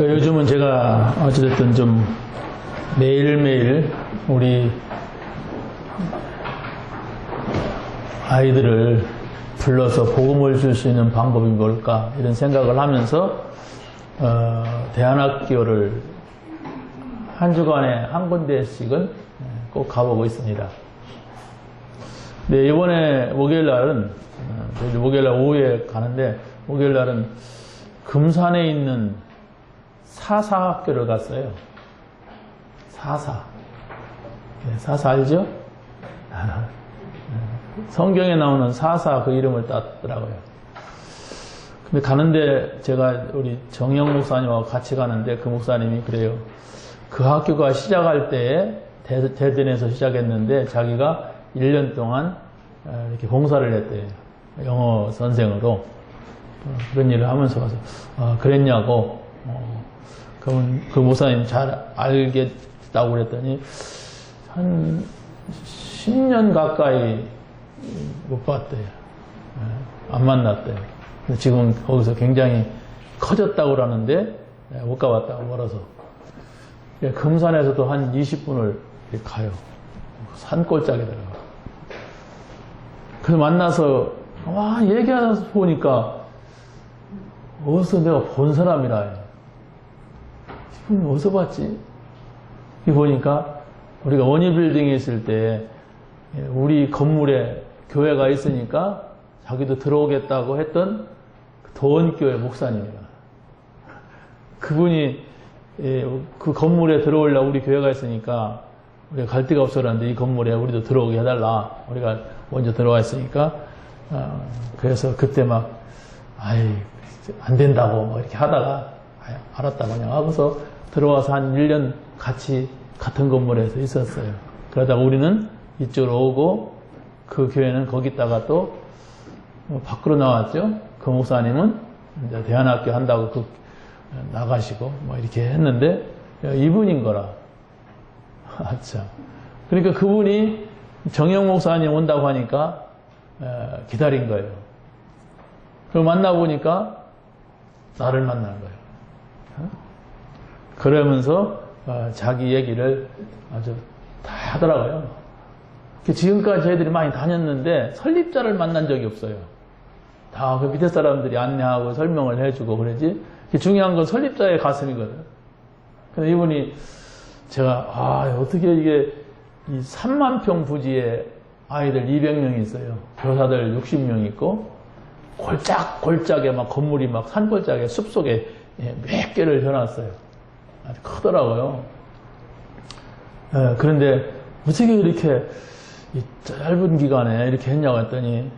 요즘은 제가 어찌됐든 좀 매일매일 우리 아이들을 불러서 복음을 줄 수 있는 방법이 뭘까 이런 생각을 하면서 대안학교를 한 주간에 한 군데씩은 꼭 가보고 있습니다. 네, 이번에 목요일날은 목요일날 오후에 가는데 목요일날은 금산에 있는 사사학교를 갔어요. 사사. 네, 사사 알죠? 성경에 나오는 사사 그 이름을 땄더라고요. 근데 가는데 제가 우리 정영 목사님하고 같이 가는데 그 목사님이 그래요. 그 학교가 시작할 때에 대전에서 시작했는데 자기가 1년 동안 이렇게 봉사를 했대요. 영어 선생으로. 그런 일을 하면서 가서 그랬냐고. 그러면 그 목사님 잘 알겠다고 그랬더니 한 10년 가까이 못 봤대요. 안 만났대요. 지금 거기서 굉장히 커졌다고 그러는데 못 가봤다고 멀어서. 금산에서도 한 20분을 가요. 산골짜기더라고요. 그래서 만나서 얘기하면서 보니까 어디서 내가 본 사람이라. 어디서 봤지? 보니까 우리가 원희빌딩에 있을 때 우리 건물에 교회가 있으니까 자기도 들어오겠다고 했던 도원교회 목사님이라. 그분이 그 건물에 들어오려고 우리 교회가 있으니까 우리가 갈 데가 없어 그러는데 이 건물에 우리도 들어오게 해달라. 우리가 먼저 들어와 있으니까 그래서 그때 막 안 된다고 이렇게 하다가 알았다 그냥 하고서 들어와서 한 1년 같이 같은 건물에서 있었어요. 그러다가 우리는 이쪽으로 오고 그 교회는 거기다가 또 밖으로 나왔죠. 그 목사님은 이제 대안학교 한다고 나가시고 이렇게 했는데 이분인 거라. 참. 그러니까 그분이 정영 목사님 온다고 하니까 기다린 거예요. 그리고 만나보니까 나를 만난 거예요. 그러면서 자기 얘기를 아주 다 하더라고요. 지금까지 저희들이 많이 다녔는데 설립자를 만난 적이 없어요. 다 그 밑에 사람들이 안내하고 설명을 해주고 그러지. 중요한 건 설립자의 가슴이거든. 근데 이분이 제가 어떻게 이게 이 3만 평 부지에 아이들 200명이 있어요. 교사들 60명 있고 골짜기에 막 건물이 막 산골짜기에 숲속에 몇 개를 해놨어요. 아주 크더라고요. 그런데 어떻게 이렇게 이 짧은 기간에 이렇게 했냐고 했더니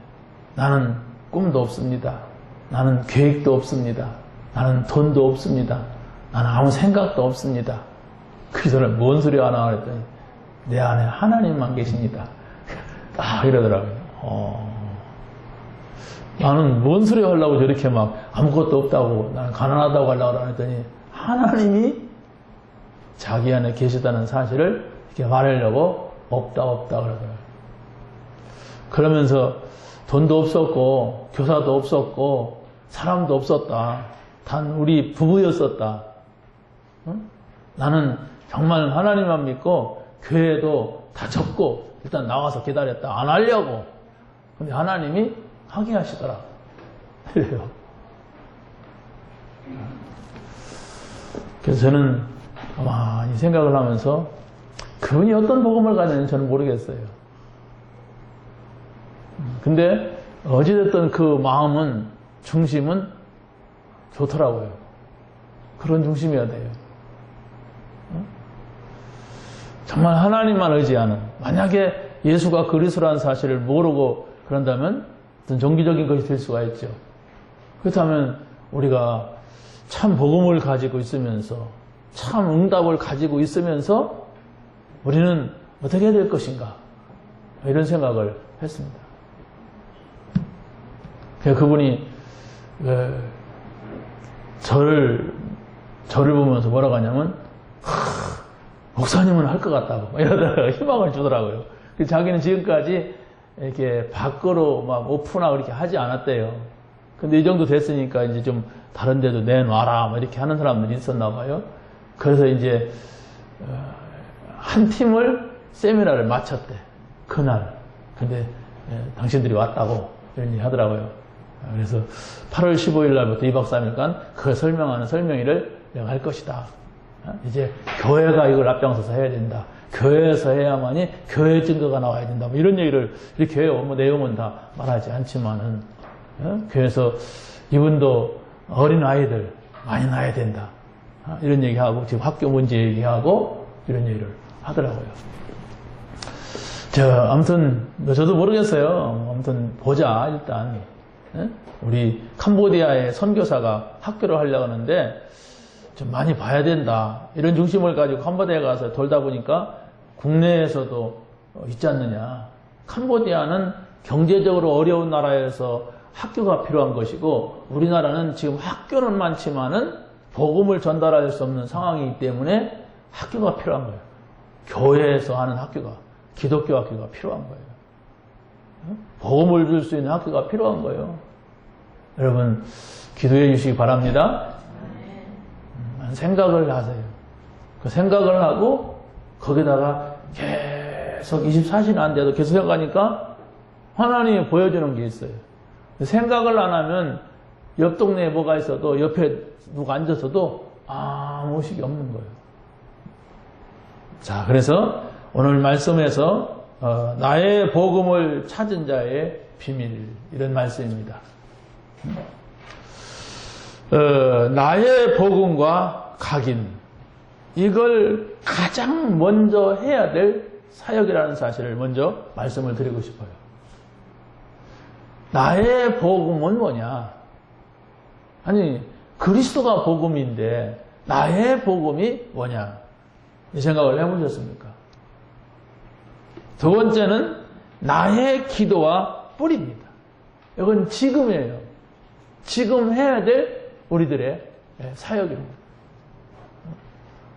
나는 꿈도 없습니다. 나는 계획도 없습니다. 나는 돈도 없습니다. 나는 아무 생각도 없습니다. 그래서 저는 뭔 소리 하나 그랬더니 내 안에 하나님만 계십니다. 딱 이러더라고요. 나는 뭔 소리 하려고 저렇게 막 아무것도 없다고 나는 가난하다고 하려고 그랬더니 하나님이 자기 안에 계시다는 사실을 이렇게 말하려고 없다 그러더라고요. 그러면서 돈도 없었고 교사도 없었고 사람도 없었다. 단 우리 부부였었다. 응? 나는 정말 하나님만 믿고 교회도 다 접고 일단 나와서 기다렸다. 안 하려고. 근데 하나님이 하게 하시더라. 이래요. 그래서 저는 가만히 생각을 하면서 그분이 어떤 복음을 가졌는지 저는 모르겠어요. 근데 어찌됐든 그 마음은 중심은 좋더라고요. 그런 중심이어야 돼요. 정말 하나님만 의지하는. 만약에 예수가 그리스도라는 사실을 모르고 그런다면 어떤 종교적인 것이 될 수가 있죠. 그렇다면 우리가 참 복음을 가지고 있으면서 참 응답을 가지고 있으면서 우리는 어떻게 해야 될 것인가 이런 생각을 했습니다. 그분이 저를 보면서 뭐라고 하냐면 목사님은 할 것 같다고 이러다가 희망을 주더라고요. 자기는 지금까지 이렇게 밖으로 막 오픈하고 이렇게 하지 않았대요. 근데 이 정도 됐으니까 이제 좀 다른 데도 내놔라 뭐 이렇게 하는 사람들이 있었나 봐요. 그래서 이제 한 팀을 세미나를 마쳤대. 그날. 근데 당신들이 왔다고 이런 얘기 하더라고요. 그래서 8월 15일 날부터 2박 3일간 그걸 설명하는 설명회를 내가 할 것이다. 이제 교회가 이걸 앞장서서 해야 된다. 교회에서 해야만이 교회 증거가 나와야 된다. 뭐 이런 얘기를 이렇게 해요. 뭐 내용은 다 말하지 않지만은 교회에서 이분도 어린 아이들 많이 낳아야 된다. 이런 얘기하고 지금 학교 문제 얘기하고 이런 얘기를 하더라고요. 아무튼 저도 모르겠어요. 아무튼 보자 일단. 우리 캄보디아의 선교사가 학교를 하려고 하는데 좀 많이 봐야 된다. 이런 중심을 가지고 캄보디아에 가서 돌다 보니까 국내에서도 있지 않느냐. 캄보디아는 경제적으로 어려운 나라에서 학교가 필요한 것이고 우리나라는 지금 학교는 많지만은 복음을 전달할 수 없는 상황이기 때문에 학교가 필요한 거예요. 교회에서 하는 학교가, 기독교 학교가 필요한 거예요. 복음을 줄 수 있는 학교가 필요한 거예요. 여러분 기도해 주시기 바랍니다. 생각을 하세요. 그 생각을 하고 거기다가 계속 24시간 안 돼도 계속 생각하니까 하나님이 보여주는 게 있어요. 생각을 안 하면 옆 동네에 뭐가 있어도 옆에 누가 앉아서도 아무 의식이 없는 거예요. 자, 그래서 오늘 말씀에서 나의 복음을 찾은 자의 비밀 이런 말씀입니다. 나의 복음과 각인 이걸 가장 먼저 해야 될 사역이라는 사실을 먼저 말씀을 드리고 싶어요. 나의 복음은 뭐냐? 아니 그리스도가 복음인데 나의 복음이 뭐냐? 이 생각을 해보셨습니까? 두 번째는 나의 기도와 뿌리입니다. 이건 지금이에요. 지금 해야 될 우리들의 사역입니다.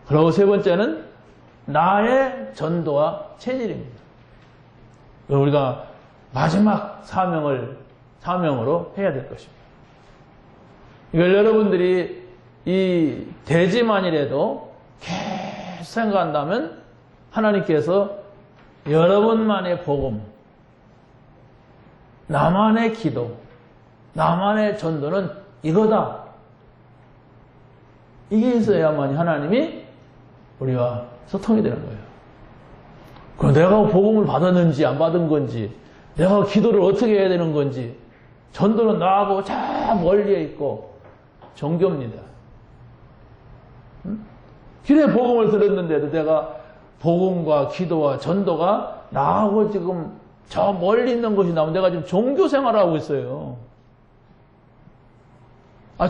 그리고 세 번째는 나의 전도와 체질입니다. 우리가 마지막 사명으로 해야 될 것입니다. 이걸 여러분들이 이 대지만이라도 계속 생각한다면 하나님께서 여러분만의 복음, 나만의 기도, 나만의 전도는 이거다. 이게 있어야만 하나님이 우리와 소통이 되는 거예요. 그럼 내가 복음을 받았는지 안 받은 건지, 내가 기도를 어떻게 해야 되는 건지, 전도는 나하고 저 멀리에 있고 종교입니다. 길에 복음을 들었는데도 내가 복음과 기도와 전도가 나하고 지금 저 멀리 있는 것이 나오면 내가 지금 종교 생활을 하고 있어요.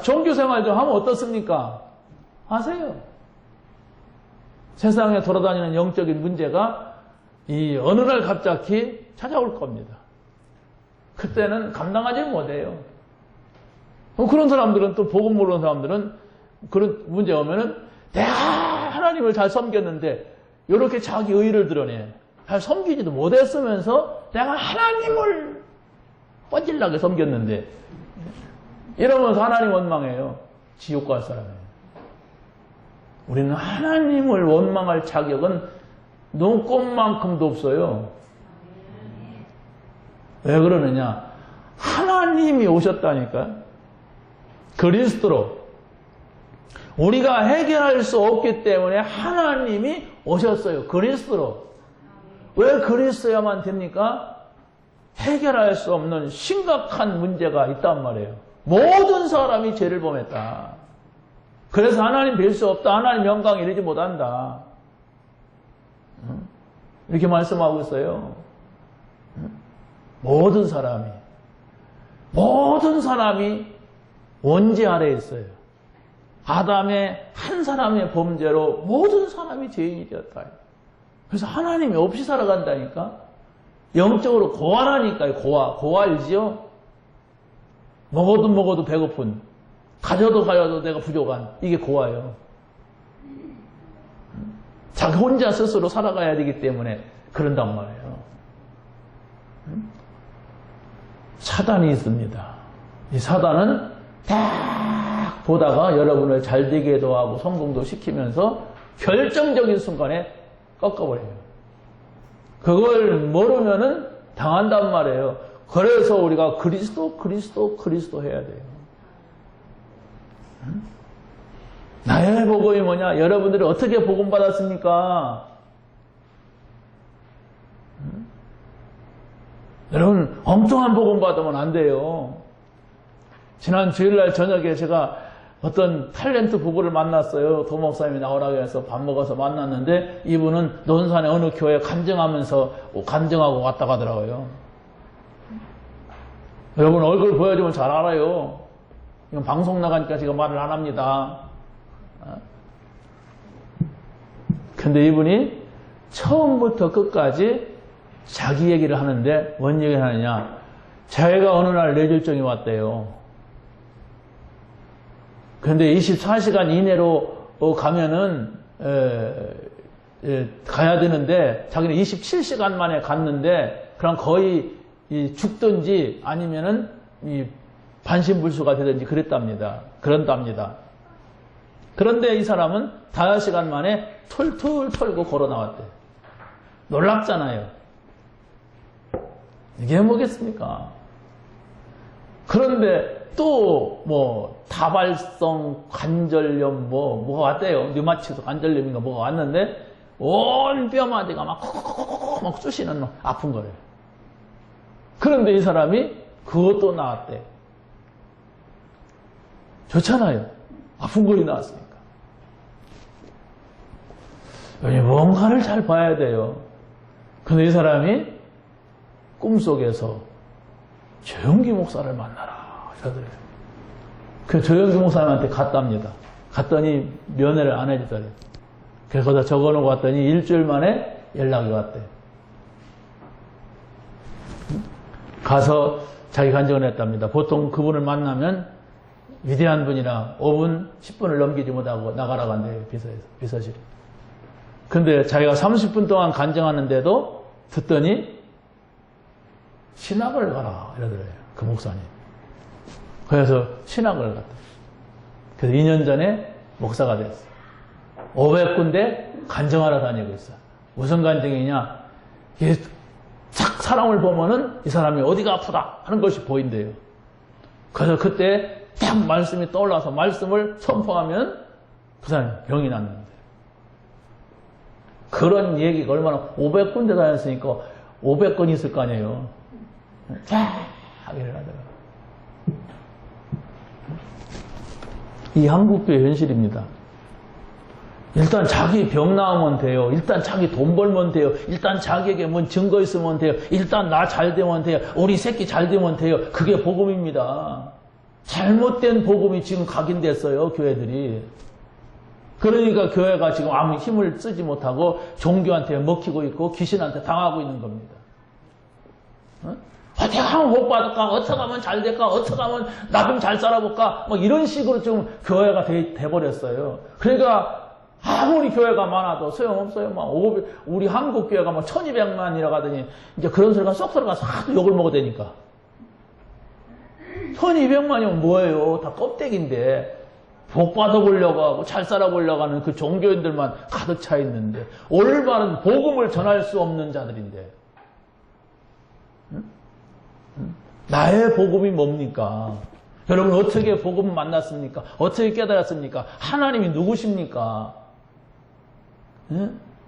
종교 생활 좀 하면 어떻습니까? 하세요. 세상에 돌아다니는 영적인 문제가 이 어느 날 갑자기 찾아올 겁니다. 그때는 감당하지 못해요. 그런 사람들은 또 복음 모르는 사람들은 그런 문제 오면은 내가 하나님을 잘 섬겼는데 이렇게 자기 의의를 드러내. 잘 섬기지도 못했으면서 내가 하나님을 뻔질나게 섬겼는데 이러면서 하나님 원망해요. 지옥 갈 사람이에요. 우리는 하나님을 원망할 자격은 눈꼽만큼도 없어요. 왜 그러느냐? 하나님이 오셨다니까. 그리스도로. 우리가 해결할 수 없기 때문에 하나님이 오셨어요. 그리스도로. 왜 그리스도야만 됩니까? 해결할 수 없는 심각한 문제가 있단 말이에요. 모든 사람이 죄를 범했다. 그래서 하나님 뵐 수 없다. 하나님 영광에 이르지 못한다. 이렇게 말씀하고 있어요. 모든 사람이 원죄 아래에 있어요. 아담의 한 사람의 범죄로 모든 사람이 죄인이 되었다. 그래서 하나님이 없이 살아간다니까. 영적으로 고아라니까요. 고아 알지요? 먹어도 배고픈, 가져도 내가 부족한, 이게 고아예요. 자기 혼자 스스로 살아가야 되기 때문에 그런단 말이에요. 사단이 있습니다. 이 사단은 딱 보다가 여러분을 잘 되게도 하고 성공도 시키면서 결정적인 순간에 꺾어버려요. 그걸 모르면은 당한단 말이에요. 그래서 우리가 그리스도 해야 돼요. 나의 복음이 뭐냐? 여러분들이 어떻게 복음 받았습니까? 여러분 엉뚱한 복음 받으면 안 돼요. 지난 주일날 저녁에 제가 어떤 탤런트 부부를 만났어요. 도목사님이 나오라고 해서 밥 먹어서 만났는데 이분은 논산의 어느 교회 간증하고 왔다 가더라고요. 여러분 얼굴 보여주면 잘 알아요. 이건 방송 나가니까 제가 말을 안 합니다. 근데 이분이 처음부터 끝까지 자기 얘기를 하는데 뭔 얘기를 하느냐. 자기가 어느 날 뇌졸중이 왔대요. 근데 24시간 이내로 가면은 가야 되는데 자기는 27시간 만에 갔는데 그럼 거의 죽든지 아니면은 반신불수가 되든지 그런답니다. 그런데 이 사람은 5시간 만에 툴툴 털고 걸어 나왔대. 놀랍잖아요. 이게 뭐겠습니까? 그런데 또 다발성 관절염 뭐가 왔대요. 류마티스 관절염인가 뭐가 왔는데 온 뼈마디가 막 쑤시는 아픈 거예요. 그런데 이 사람이 그것도 나왔대. 좋잖아요. 아픈 거이 나왔으니까. 뭔가를 잘 봐야 돼요. 근데 이 사람이 꿈속에서 조영기 목사를 만나라 하더래요. 그 조영기 목사님한테 갔답니다. 갔더니 면회를 안 해주더래요. 그래서 거기다 적어놓고 왔더니 일주일 만에 연락이 왔대. 가서 자기 간증을 했답니다. 보통 그분을 만나면 위대한 분이라 5분, 10분을 넘기지 못하고 나가라고 한대요. 비서실에. 근데 자기가 30분 동안 간증하는데도 듣더니 신학을 가라 이러더래요. 그 목사님. 그래서 신학을 갔다. 그래서 2년 전에 목사가 됐어요. 500군데 간증하러 다니고 있어요. 무슨 간증이냐? 이게 착 사람을 보면은 이 사람이 어디가 아프다 하는 것이 보인대요. 그래서 그때 딱 말씀이 떠올라서 말씀을 선포하면 그 사람이 병이 났는데. 그런 얘기가 얼마나 500군데 다녔으니까 500건이 있을 거 아니에요. 쫙 하기를 하더라고요. 이 한국교회 현실입니다. 일단 자기 병 나으면 돼요. 일단 자기 돈 벌면 돼요. 일단 자기에게 뭔 증거 있으면 돼요. 일단 나 잘 되면 돼요. 우리 새끼 잘 되면 돼요. 그게 복음입니다. 잘못된 복음이 지금 각인됐어요. 교회들이. 그러니까 교회가 지금 아무 힘을 쓰지 못하고 종교한테 먹히고 있고 귀신한테 당하고 있는 겁니다. 어떻게 하면 복 받을까? 어떻게 하면 잘 될까? 어떻게 하면 나 좀 잘 살아볼까? 뭐 이런 식으로 좀 교회가 돼버렸어요. 그러니까 아무리 교회가 많아도 소용없어요. 우리 한국 교회가 1200만이라고 하더니 이제 그런 소리가 쏙 들어가서 하도 욕을 먹어대니까. 1200만이면 뭐예요? 다 껍데기인데. 복 받아보려고 하고 잘 살아보려고 하는 그 종교인들만 가득 차 있는데 올바른 복음을 전할 수 없는 자들인데 나의 복음이 뭡니까? 여러분 어떻게 복음 만났습니까? 어떻게 깨달았습니까? 하나님이 누구십니까?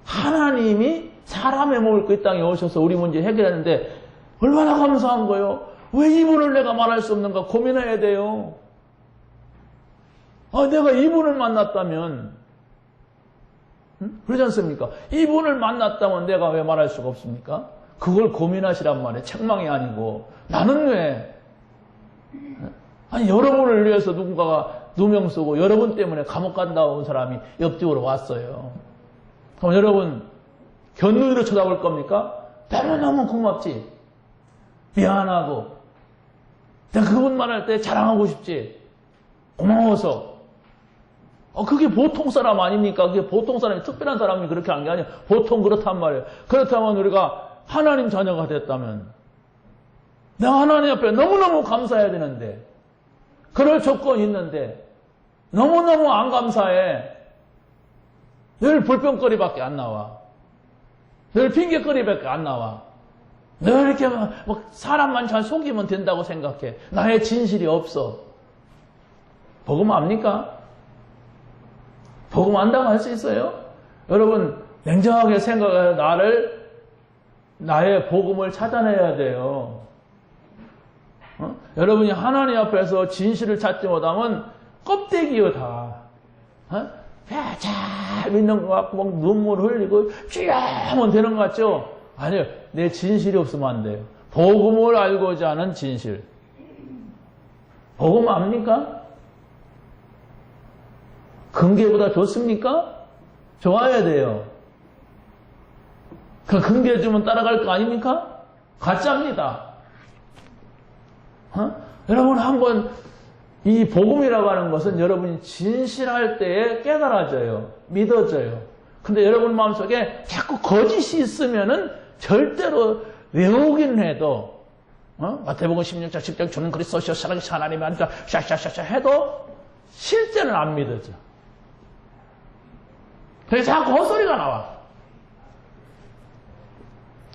하나님이 사람의 몸을 그 땅에 오셔서 우리 문제 해결하는데 얼마나 감사한 거예요? 왜 이분을 내가 말할 수 없는가 고민해야 돼요. 내가 이분을 만났다면 그러지 않습니까? 이분을 만났다면 내가 왜 말할 수가 없습니까? 그걸 고민하시란 말이에요. 책망이 아니고 나는 왜? 아니 여러분을 위해서 누군가가 누명 쓰고 여러분 때문에 감옥 간다 온 사람이 옆집으로 왔어요. 그럼 여러분 견눈으로 쳐다볼 겁니까? 너무너무 고맙지. 미안하고 내가 그분 말할 때 자랑하고 싶지. 고마워서. 그게 보통 사람 아닙니까? 그게 보통 사람이 특별한 사람이 그렇게 한 게 아니에요. 보통 그렇단 말이에요. 그렇다면 우리가 하나님 자녀가 됐다면 내가 하나님 앞에 너무너무 감사해야 되는데 그럴 조건이 있는데 너무너무 안 감사해. 늘 불평거리밖에 안 나와. 늘 핑계거리밖에 안 나와. 늘 이렇게 막 사람만 잘 속이면 된다고 생각해. 나의 진실이 없어. 복음 압니까? 복음 안다고 할 수 있어요? 여러분 냉정하게 생각해서 나의 복음을 찾아내야 돼요. 여러분이 하나님 앞에서 진실을 찾지 못하면 껍데기요 다. 잘 믿는 것 같고 막 눈물 흘리고 쥐하면 되는 것 같죠? 아니요. 내 진실이 없으면 안 돼요. 복음을 알고자 하는 진실. 복음 압니까? 근계보다 좋습니까? 좋아야 돼요. 그 근계 주면 따라갈 거 아닙니까? 가짜입니다. 여러분 한번 이 복음이라고 하는 것은 여러분이 진실할 때에 깨달아져요. 믿어져요. 근데 여러분 마음속에 자꾸 거짓이 있으면은 절대로 외우긴 해도 마태복음 16장 10장 주는 그리스도시여 살아계신 하나님의 아들이라 샤샤샤샤 해도 실제는 안 믿어져. 그래서 자꾸 헛소리가 나와.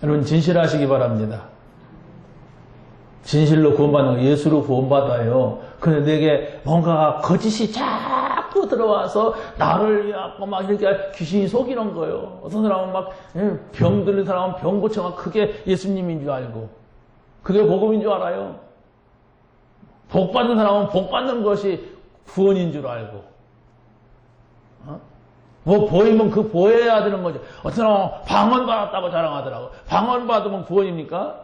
여러분 진실하시기 바랍니다. 진실로 구원받는 거 예수로 구원받아요. 근데 내게 뭔가 거짓이 자꾸 들어와서 나를 약간 막 이렇게 귀신이 속이는 거예요. 어떤 사람은 막 병 들린 사람은 병 고쳐가 그게 예수님인 줄 알고 그게 복음인 줄 알아요. 복 받는 사람은 복 받는 것이 구원인 줄 알고 뭐 보이면 그 보여야 되는 거죠. 어떤 사람은 방언 받았다고 자랑하더라고. 방언 받으면 구원입니까?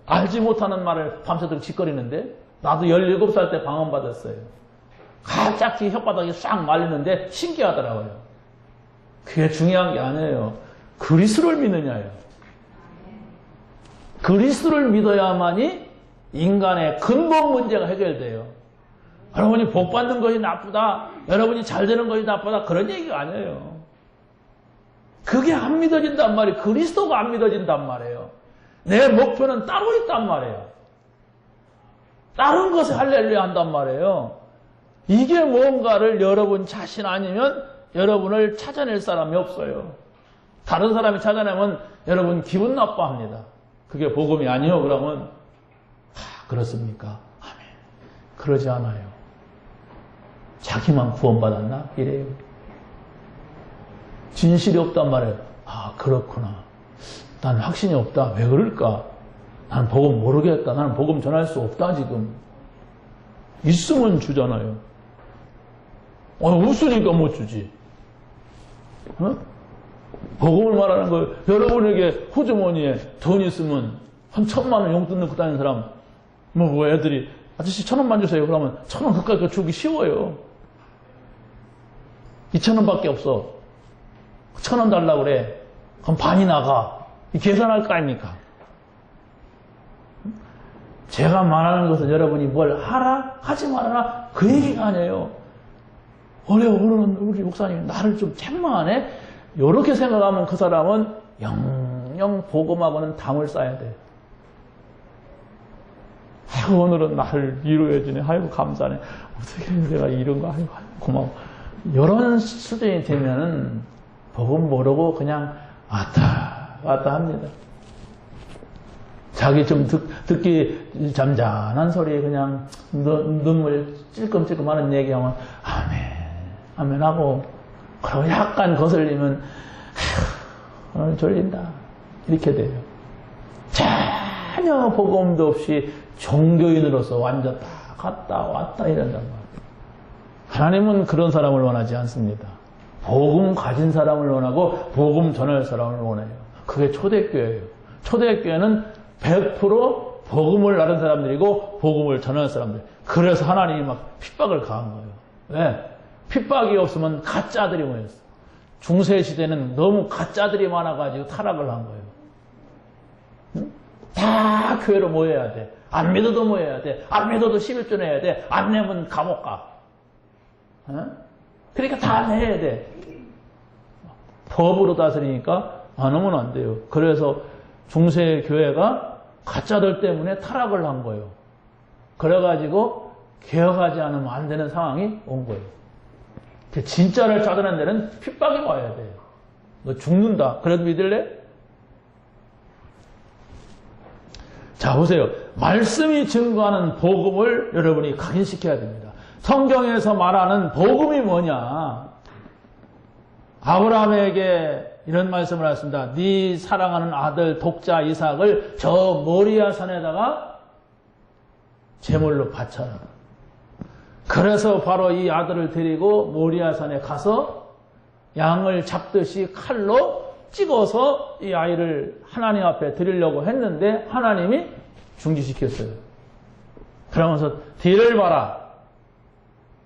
알지 못하는 말을 밤새도록 짓거리는데 나도 17살 때 방언 받았어요. 갑자기 혓바닥이 싹 말리는데 신기하더라고요. 그게 중요한 게 아니에요. 그리스도를 믿느냐예요. 그리스도를 믿어야만이 인간의 근본 문제가 해결돼요. 여러분이 복 받는 것이 나쁘다, 여러분이 잘 되는 것이 나쁘다 그런 얘기가 아니에요. 그게 안 믿어진단 말이에요. 그리스도가 안 믿어진단 말이에요. 내 목표는 따로 있단 말이에요. 다른 것을 할렐루야 한단 말이에요. 이게 뭔가를 여러분 자신 아니면 여러분을 찾아낼 사람이 없어요. 다른 사람이 찾아내면 여러분 기분 나빠합니다. 그게 복음이 아니요 그러면 그렇습니까? 아멘. 그러지 않아요. 자기만 구원받았나? 이래요. 진실이 없단 말이에요. 아 그렇구나. 나는 확신이 없다. 왜 그럴까? 나는 복음 모르겠다. 나는 복음 전할 수 없다 지금. 있으면 주잖아요. 없으니까 못 주지. 복음을 말하는 거 여러분에게 호주머니에 돈 있으면 한 1,000만 원 용돈 넣고 다니는 사람 뭐 애들이 아저씨 1,000원만 주세요. 그러면 1,000원 그까이 주기 쉬워요. 2,000원밖에 없어. 1,000원 달라고 그래. 그럼 반이 나가. 계산할 거 아닙니까? 제가 말하는 것은 여러분이 뭘 하라? 하지 말아라? 그 얘기가 아니에요. 오늘은 우리 목사님이 나를 좀 책망하네? 이렇게 생각하면 그 사람은 영영 복음하고는 담을 쌓아야 돼. 아이고, 오늘은 나를 위로해주네. 아이고, 감사하네. 어떻게 내가 이런 거, 아이고, 고마워. 이런 수준이 되면은 복음 모르고 그냥 왔다 합니다. 자기 좀 듣기 잠잠한 소리에 그냥 눈물 찔끔찔끔 하는 얘기하면 아멘 하고, 그러고 약간 거슬리면 오늘 졸린다 이렇게 돼요. 전혀 복음도 없이 종교인으로서 완전 다 갔다 왔다 이런단 말이에요. 하나님은 그런 사람을 원하지 않습니다. 복음 가진 사람을 원하고 복음 전할 사람을 원해요. 그게 초대교회예요. 초대교회는 100% 복음을 아는 사람들이고 복음을 전하는 사람들. 그래서 하나님이 막 핍박을 가한 거예요. 왜? 핍박이 없으면 가짜들이 모였어. 중세시대는 너무 가짜들이 많아가지고 타락을 한 거예요. 응? 다 교회로 모여야 돼. 안 믿어도 모여야 돼. 안 믿어도 11조 내야 돼. 안 내면 감옥 가. 응? 그러니까 다 내야 돼. 법으로 다스리니까 안 하면 안 돼요. 그래서 중세 교회가 가짜들 때문에 타락을 한 거예요. 그래가지고 개혁하지 않으면 안 되는 상황이 온 거예요. 진짜를 찾아낸 데는 핍박이 와야 돼요. 너 죽는다. 그래도 믿을래? 자, 보세요. 말씀이 증거하는 복음을 여러분이 각인시켜야 됩니다. 성경에서 말하는 복음이 뭐냐? 아브라함에게 이런 말씀을 하셨습니다. 네 사랑하는 아들 독자 이삭을 저 모리아 산에다가 제물로 바쳐라. 그래서 바로 이 아들을 데리고 모리아 산에 가서 양을 잡듯이 칼로 찍어서 이 아이를 하나님 앞에 드리려고 했는데 하나님이 중지시켰어요. 그러면서 뒤를 봐라.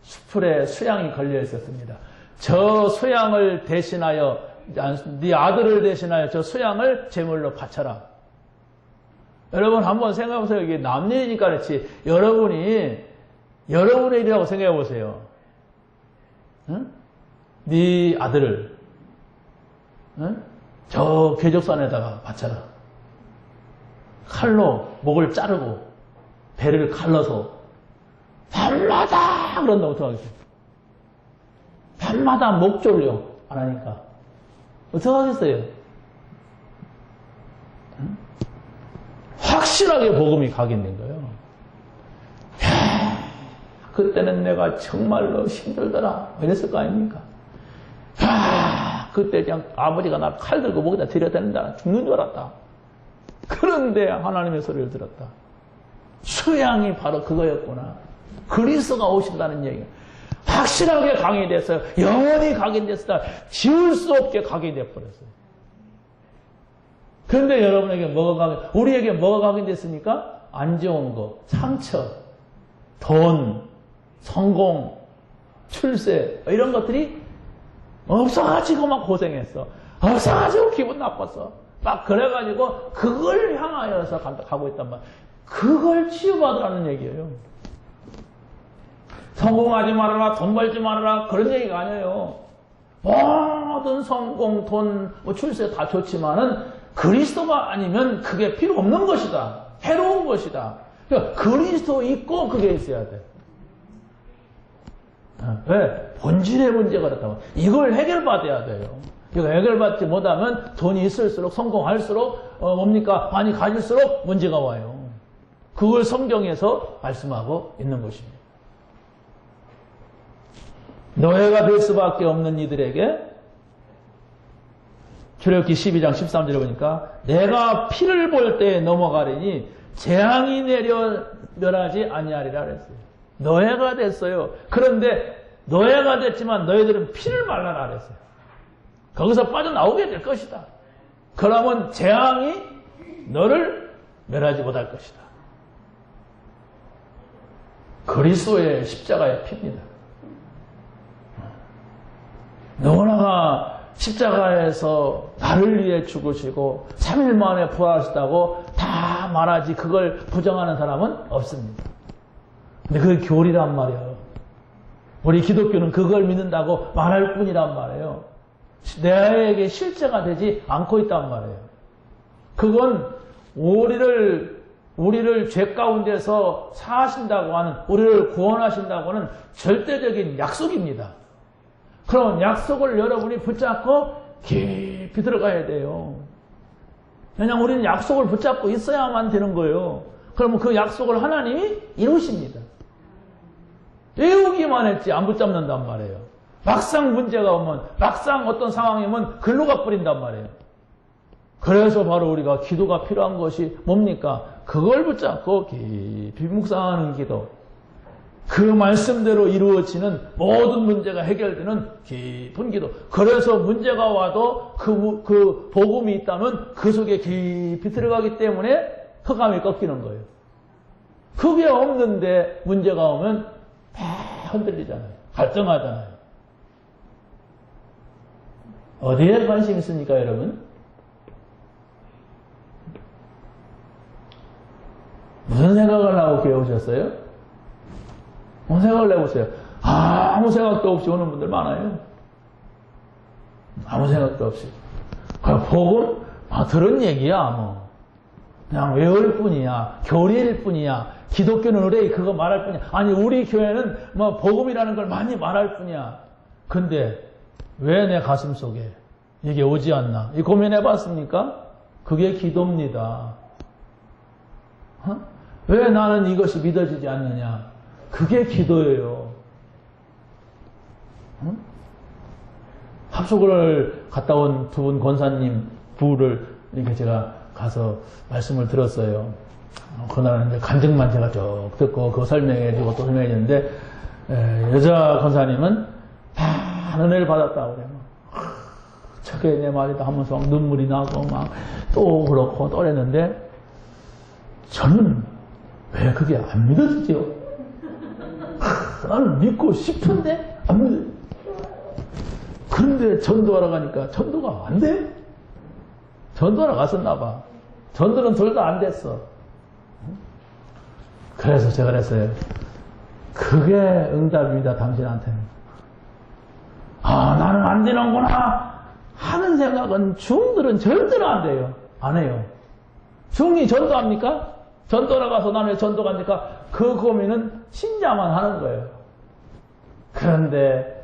수풀에 수양이 걸려 있었습니다. 저 수양을 대신하여 네 아들을 대신하여 저 수양을 제물로 바쳐라. 여러분 한번 생각해 보세요. 이게 남 일이니까 그렇지. 여러분의 일이라고 생각해 보세요. 응? 네 아들을 저 궤적산에다가 바쳐라. 칼로 목을 자르고 배를 갈라서 밤마다 그런다 어떡하겠어요? 밤마다 목 졸려 안 하니까 어떡하겠어요? 확실하게 복음이 각인된 거예요. 그때는 내가 정말로 힘들더라 이랬을 거 아닙니까? 그때 그냥 아버지가 나 칼 들고 목에다 들여댄다 죽는 줄 알았다. 그런데 하나님의 소리를 들었다. 수양이 바로 그거였구나. 그리스도가 오신다는 얘기가 확실하게 각인됐어요. 영원히 각인됐다. 지울 수 없게 각인돼 버렸어요. 그런데 여러분에게 우리에게 뭐가 각인됐습니까? 안 좋은 거, 상처, 돈, 성공, 출세 이런 것들이 없어가지고 막 고생했어. 없어가지고 기분 나빴어. 막 그래가지고 그걸 향하여서 가고 있단 말이야. 그걸 치유받으라는 얘기예요. 성공하지 말아라, 돈 벌지 말아라 그런 얘기가 아니에요. 모든 성공, 돈, 출세 다 좋지만은 그리스도가 아니면 그게 필요 없는 것이다. 해로운 것이다. 그러니까 그리스도 있고 그게 있어야 돼. 왜? 본질의 문제가 그렇다고. 이걸 해결받아야 돼요. 이거 해결받지 못하면 돈이 있을수록 성공할수록 뭡니까? 많이 가질수록 문제가 와요. 그걸 성경에서 말씀하고 있는 것입니다. 노예가 될 수밖에 없는 이들에게 출애굽기 12장 13절에 보니까 내가 피를 볼 때 넘어가리니 재앙이 내려 멸하지 아니하리라 그랬어요. 노예가 됐어요. 그런데 노예가 됐지만 너희들은 피를 말라라 그랬어요. 거기서 빠져나오게 될 것이다. 그러면 재앙이 너를 멸하지 못할 것이다. 그리스도의 십자가의 피입니다. 너무나 십자가에서 나를 위해 죽으시고 3일 만에 부활하셨다고 다 말하지 그걸 부정하는 사람은 없습니다. 근데 그게 교리란 말이에요. 우리 기독교는 그걸 믿는다고 말할 뿐이란 말이에요. 내에게 실제가 되지 않고 있단 말이에요. 그건 우리를 죄 가운데서 사하신다고 하는, 우리를 구원하신다고 하는 절대적인 약속입니다. 그럼 약속을 여러분이 붙잡고 깊이 들어가야 돼요. 왜냐하면 우리는 약속을 붙잡고 있어야만 되는 거예요. 그러면 그 약속을 하나님이 이루십니다. 외우기만 했지 안 붙잡는단 말이에요. 막상 문제가 오면, 막상 어떤 상황이 오면 글로 가버린단 말이에요. 그래서 바로 우리가 기도가 필요한 것이 뭡니까? 그걸 붙잡고 깊이 묵상하는 기도. 그 말씀대로 이루어지는 모든 문제가 해결되는 깊은 기도. 그래서 문제가 와도 그 복음이 있다면 그 속에 깊이 들어가기 때문에 흑암이 꺾이는 거예요. 그게 없는데 문제가 오면 다 흔들리잖아요. 갈등하잖아요. 어디에 관심 있습니까, 여러분? 무슨 생각을 하고 교회 오셨어요? 무슨 생각을 해보세요. 아무 생각도 없이 오는 분들 많아요. 아무 생각도 없이. 그냥 복음? 들은 얘기야, 뭐. 그냥 외울 뿐이야. 교리일 뿐이야. 기독교는 의뢰 그거 말할 뿐이야. 아니 우리 교회는 뭐 복음이라는 걸 많이 말할 뿐이야. 근데 왜 내 가슴 속에 이게 오지 않나? 이 고민해 봤습니까? 그게 기도입니다. 왜 나는 이것이 믿어지지 않느냐? 그게 기도예요. 합숙을 갔다 온 두 분 권사님 부를 이렇게 제가 가서 말씀을 들었어요. 그날은 이제 간증만 제가 쭉 듣고 그거 설명해주고 또 설명해줬는데 여자 권사님은 다 은혜를 받았다고 그래요. 저게 내 말이다 하면서 막 눈물이 나고 막 또 그렇고 또 그랬는데 저는 왜 그게 안 믿어지죠? 나는 믿고 싶은데 안 믿어요. 그런데 전도하러 가니까 전도가 안 돼? 전도하러 갔었나 봐. 전도는 둘 다 안 됐어. 그래서 제가 그랬어요. 그게 응답입니다, 당신한테는. 아, 나는 안 되는구나 하는 생각은 중들은 절대로 안 돼요. 안 해요. 중이 전도합니까? 전도하러 가서 나는 왜 전도 갑니까? 그 고민은 신자만 하는 거예요. 그런데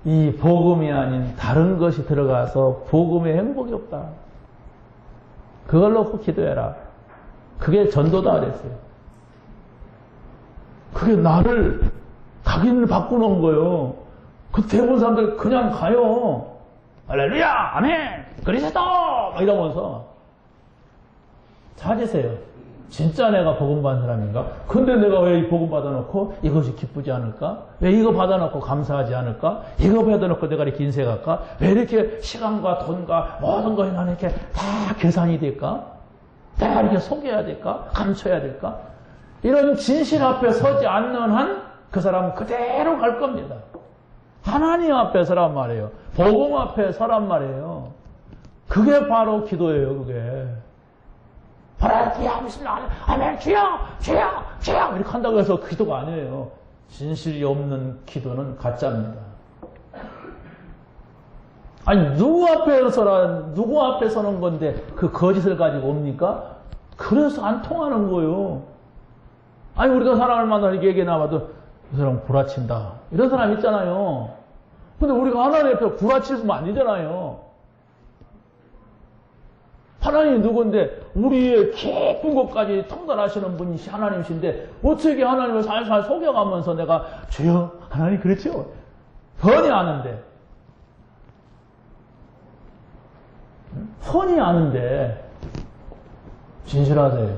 이 복음이 아닌 다른 것이 들어가서 복음의 행복이 없다. 그걸 놓고 기도해라. 그게 전도다 그랬어요. 그게 나를 각인을 바꾸는 거예요. 그 대부분 사람들 그냥 가요. 할렐루야, 아멘, 그리스도 막 이러면서 찾으세요. 진짜 내가 복음 받은 사람인가? 근데 내가 왜 이 복음 받아놓고 이것이 기쁘지 않을까? 왜 이거 받아놓고 감사하지 않을까? 이거 받아놓고 내가 이렇게 인색할까? 왜 이렇게 시간과 돈과 모든 것이 나는 이렇게 다 계산이 될까? 내가 이렇게 속여야 될까? 감춰야 될까? 이런 진실 앞에 서지 않는 한 그 사람은 그대로 갈 겁니다. 하나님 앞에 서란 말이에요. 복음 앞에 서란 말이에요. 그게 바로 기도예요, 그게. 바라기야, bismillah, 아멘, 주여, 주여, 주여 이렇게 한다고 해서 기도가 아니에요. 진실이 없는 기도는 가짜입니다. 아니 누구 앞에 서는 건데 그 거짓을 가지고 옵니까? 그래서 안 통하는 거예요. 아니 우리가 사람을 만나서 이렇게 얘기 나와도 이 사람 구라친다 이런 사람 있잖아요. 근데 우리가 하나님 앞에 구라치면 안 되잖아요. 하나님이 누군데 우리의 깊은 것까지 통달하시는 분이 하나님이신데 어떻게 하나님을 살살 속여가면서 내가 주여 하나님 그렇죠? 뻔히 아는데 진실하세요.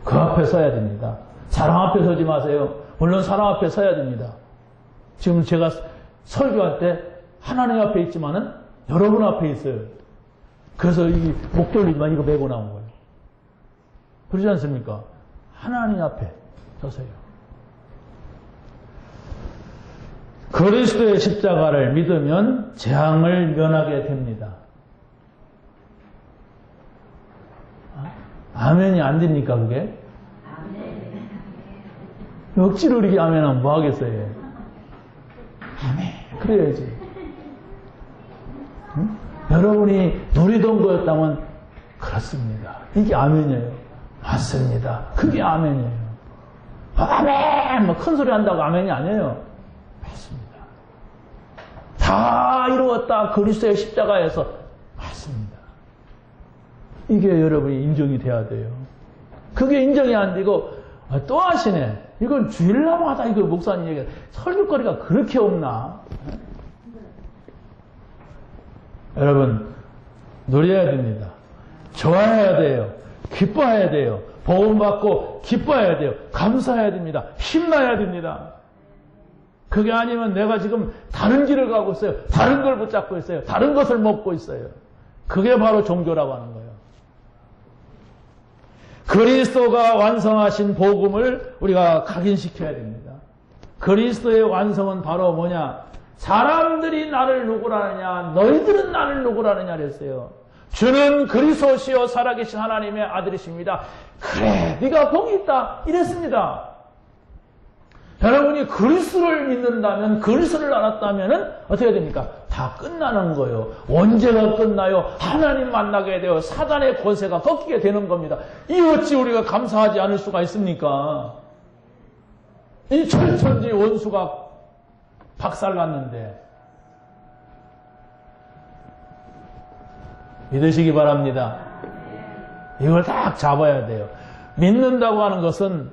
그 앞에 서야 됩니다. 사람 앞에 서지 마세요. 물론 사람 앞에 서야 됩니다. 지금 제가 설교할 때 하나님 앞에 있지만은 여러분 앞에 있어요. 그래서 이 목도리만 이거 메고 나온 거예요. 그러지 않습니까? 하나님 앞에 서세요. 그리스도의 십자가를 믿으면 재앙을 면하게 됩니다. 아멘이 안 됩니까, 그게? 억지로 이렇게 아멘하면 뭐 하겠어요? 아멘. 그래야지. 응? 여러분이 누리던 거였다면 그렇습니다. 이게 아멘이에요. 맞습니다. 그게 아멘이에요. 아멘! 뭐 큰 소리 한다고 아멘이 아니에요. 맞습니다. 다 이루었다. 그리스도의 십자가에서 맞습니다. 이게 여러분이 인정이 돼야 돼요. 그게 인정이 안 되고 또 하시네. 이건 주일날마다 이거 목사님 얘기 설교거리가 그렇게 없나? 여러분 누려야 됩니다. 좋아해야 돼요. 기뻐해야 돼요. 복음 받고 기뻐해야 돼요. 감사해야 됩니다. 힘나야 됩니다. 그게 아니면 내가 지금 다른 길을 가고 있어요. 다른 걸 붙잡고 있어요. 다른 것을 먹고 있어요. 그게 바로 종교라고 하는 거예요. 그리스도가 완성하신 복음을 우리가 각인시켜야 됩니다. 그리스도의 완성은 바로 뭐냐? 사람들이 나를 누구라느냐? 너희들은 나를 누구라느냐? 그랬어요. 주는 그리스도시요 살아계신 하나님의 아들이십니다. 그래, 네가 복이 있다. 이랬습니다. 여러분이 그리스도를 믿는다면, 그리스도를 알았다면 어떻게 됩니까? 다 끝나는 거예요. 언제가 끝나요? 하나님 만나게 되어 사단의 권세가 꺾이게 되는 겁니다. 이 어찌 우리가 감사하지 않을 수가 있습니까? 이 철천지 원수가 박살났는데 믿으시기 바랍니다. 이걸 딱 잡아야 돼요. 믿는다고 하는 것은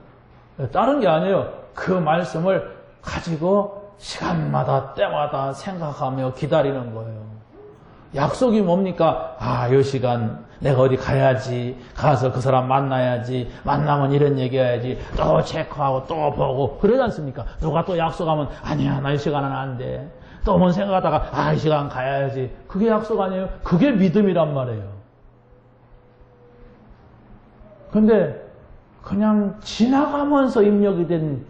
다른 게 아니에요. 그 말씀을 가지고 시간마다 때마다 생각하며 기다리는 거예요. 약속이 뭡니까? 이 시간 내가 어디 가야지, 가서 그 사람 만나야지, 만나면 이런 얘기해야지, 또 체크하고 또 보고 그러지 않습니까? 누가 또 약속하면 아니야, 나 이 시간은 안 돼. 또 뭔 생각하다가 이 시간 가야지. 그게 약속 아니에요? 그게 믿음이란 말이에요. 근데 그냥 지나가면서 입력이 된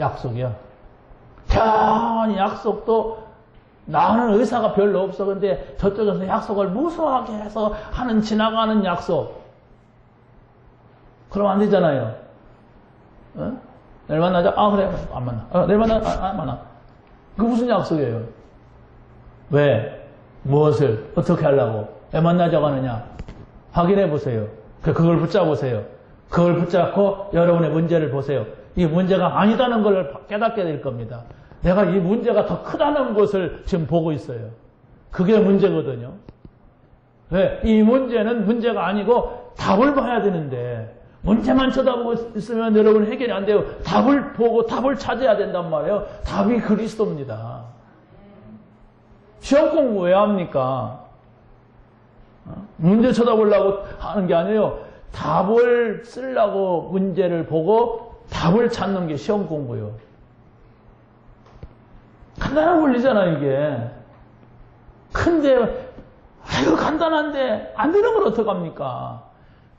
약속이야. 편히 약속도 나는 의사가 별로 없어. 근데 저쪽에서 약속을 무수하게 해서 하는 지나가는 약속. 그럼 안 되잖아요. 어? 내일 만나자? 그래. 안 만나. 내일 만나? 안 만나. 그게 무슨 약속이에요? 왜? 무엇을? 어떻게 하려고? 왜 만나자고 하느냐? 확인해 보세요. 그걸 붙잡으세요. 그걸 붙잡고 여러분의 문제를 보세요. 이 문제가 아니다는 걸 깨닫게 될 겁니다. 내가 이 문제가 더 크다는 것을 지금 보고 있어요. 그게 문제거든요. 왜? 이 문제는 문제가 아니고 답을 봐야 되는데 문제만 쳐다보고 있으면 여러분 해결이 안 돼요. 답을 보고 답을 찾아야 된단 말이에요. 답이 그리스도입니다. 시험 공부 왜 합니까? 문제 쳐다보려고 하는 게 아니에요. 답을 쓰려고 문제를 보고 답을 찾는 게 시험 공부예요. 간단한 원리잖아요, 이게. 근데, 간단한데, 안 되는 걸 어떡합니까?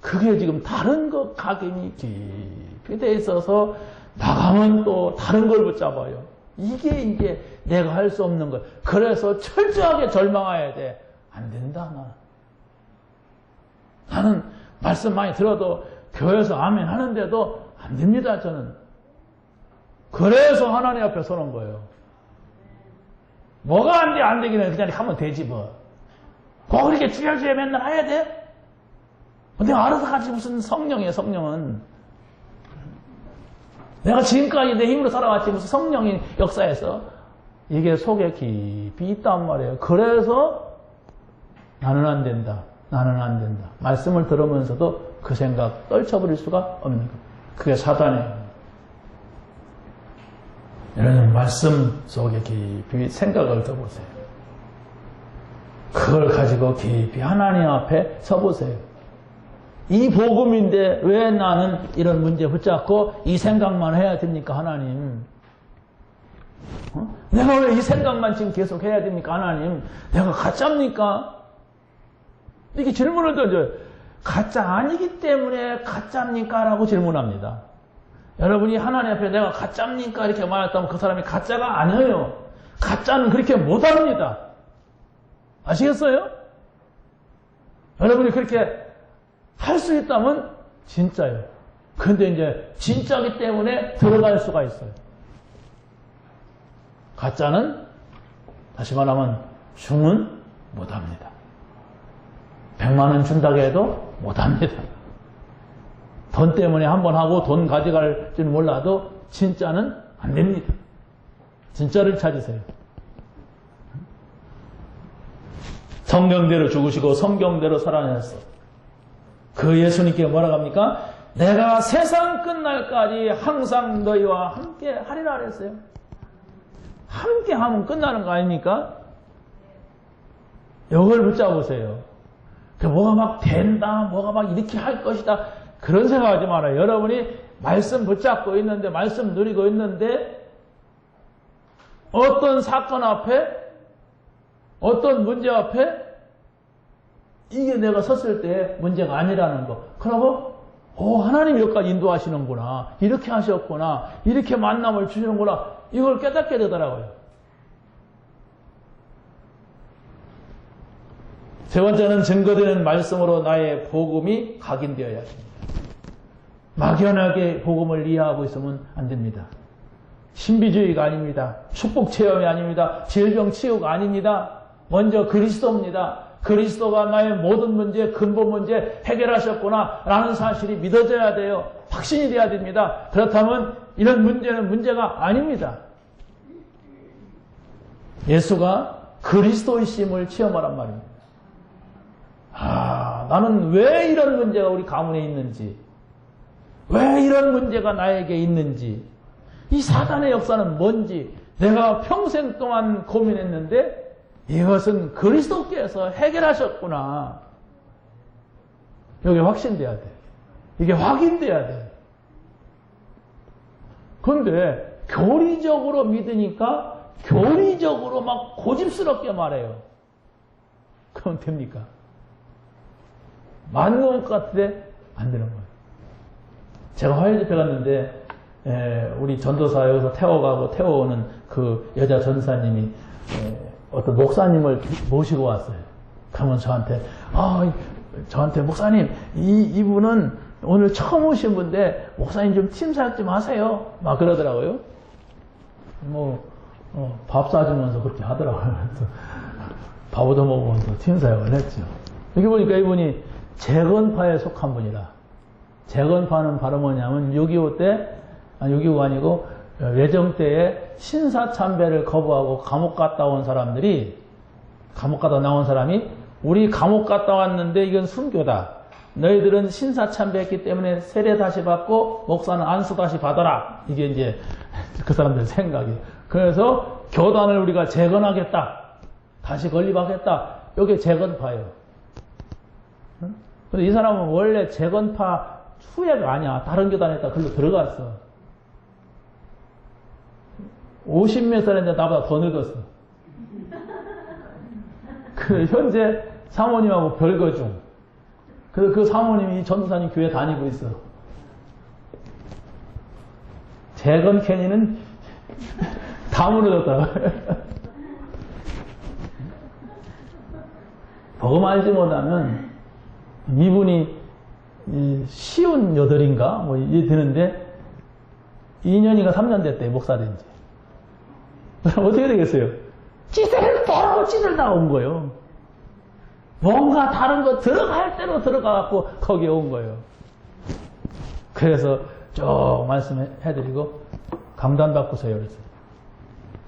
그게 지금 다른 것 각인이 깊이 돼 있어서, 나가면 또 다른 걸 붙잡아요. 이게 이제 내가 할 수 없는 것. 그래서 철저하게 절망해야 돼. 안 된다, 나는 말씀 많이 들어도, 교회에서 아멘 하는데도 안 됩니다, 저는. 그래서 하나님 앞에 서는 거예요. 뭐가 안 돼, 안 되기는 그냥 하면 되지, 뭐. 꼭 이렇게 주야주야 맨날 해야 돼? 근데 알아서 가지 무슨 성령이에요, 성령은. 내가 지금까지 내 힘으로 살아왔지, 무슨 성령이 역사에서. 이게 속에 깊이 있단 말이에요. 그래서 나는 안 된다. 나는 안 된다. 말씀을 들으면서도 그 생각 떨쳐버릴 수가 없는 거예요. 그게 사단이에요. 여러분 말씀 속에 깊이 생각을 더보세요. 그걸 가지고 깊이 하나님 앞에 서보세요. 이 복음인데 왜 나는 이런 문제 붙잡고 이 생각만 해야 됩니까, 하나님? 내가 왜 이 생각만 지금 계속 해야 됩니까, 하나님? 내가 가짜입니까? 이렇게 질문을 던져요. 가짜 아니기 때문에 가짜입니까? 라고 질문합니다. 여러분이 하나님 앞에 내가 가짜입니까? 이렇게 말했다면 그 사람이 가짜가 아니에요. 가짜는 그렇게 못합니다. 아시겠어요? 여러분이 그렇게 할 수 있다면 진짜예요. 근데 이제 진짜기 때문에 들어갈 수가 있어요. 가짜는 다시 말하면 중은 못합니다. 100만 원 준다고 해도 못합니다. 돈 때문에 한번 하고 돈 가져갈 줄 몰라도 진짜는 안 됩니다. 진짜를 찾으세요. 성경대로 죽으시고 성경대로 살아내셨어. 그 예수님께 뭐라고 합니까? 내가 세상 끝날까지 항상 너희와 함께 하리라 그랬어요. 함께 하면 끝나는 거 아닙니까? 이걸 붙잡으세요. 뭐가 막 된다, 뭐가 막 이렇게 할 것이다. 그런 생각하지 말아요. 여러분이 말씀 붙잡고 있는데, 말씀 누리고 있는데, 어떤 사건 앞에, 어떤 문제 앞에, 이게 내가 섰을 때 문제가 아니라는 거. 그러고, 하나님이 여기까지 인도하시는구나. 이렇게 하셨구나. 이렇게 만남을 주시는구나. 이걸 깨닫게 되더라고요. 세 번째는 증거되는 말씀으로 나의 복음이 각인되어야 합니다. 막연하게 복음을 이해하고 있으면 안 됩니다. 신비주의가 아닙니다. 축복 체험이 아닙니다. 질병 치유가 아닙니다. 먼저 그리스도입니다. 그리스도가 나의 모든 문제, 근본 문제 해결하셨구나 라는 사실이 믿어져야 돼요. 확신이 돼야 됩니다. 그렇다면 이런 문제는 문제가 아닙니다. 예수가 그리스도이심을 체험하란 말입니다. 나는 왜 이런 문제가 우리 가문에 있는지, 왜 이런 문제가 나에게 있는지, 이 사단의 역사는 뭔지 내가 평생 동안 고민했는데 이것은 그리스도께서 해결하셨구나. 이게 확신돼야 돼. 이게 확인돼야 돼. 그런데 교리적으로 믿으니까 교리적으로 막 고집스럽게 말해요. 그럼 됩니까? 맞는 것 같은데 안 되는 거예요. 제가 화요일 집회 갔는데 우리 전도사 여기서 태워오는 그 여자 전사님이 어떤 목사님을 모시고 왔어요. 그러면 저한테 목사님 이분은 오늘 처음 오신 분인데 목사님 좀 팀 사역 좀 하세요. 막 그러더라고요. 밥 사주면서 그렇게 하더라고요. 밥 얻어먹으면서 팀 사역을 했죠. 여기 보니까 이분이 재건파에 속한 분이다. 재건파는 바로 뭐냐면 6.25 아니고 외정 때에 신사참배를 거부하고 감옥 갔다 온 사람들이, 감옥 갔다 나온 사람이 우리 감옥 갔다 왔는데 이건 순교다. 너희들은 신사참배했기 때문에 세례 다시 받고 목사는 안수 다시 받아라. 이게 이제 그 사람들 생각이에요. 그래서 교단을 우리가 재건하겠다. 다시 건립하겠다. 이게 재건파예요. 근데 이 사람은 원래 재건파 후예가 아니야. 다른 교단에다 글로 들어갔어. 50몇 살인데 나보다 더 늙었어. 현재 사모님하고 별거 중. 그 사모님이 전도사님 교회 다니고 있어. 재건 캐니는 다 무너졌다고. 복음 알지 못하면 이분이 쉬운 8인가 뭐 이게 되는데 2년인가 3년 됐대, 목사 된 지. 어떻게 되겠어요? 찌들다 온 거예요. 뭔가 다른 거 들어갈 대로 들어가갖고 거기에 온 거예요. 그래서 쭉 말씀해드리고 감단받고서요. 그래서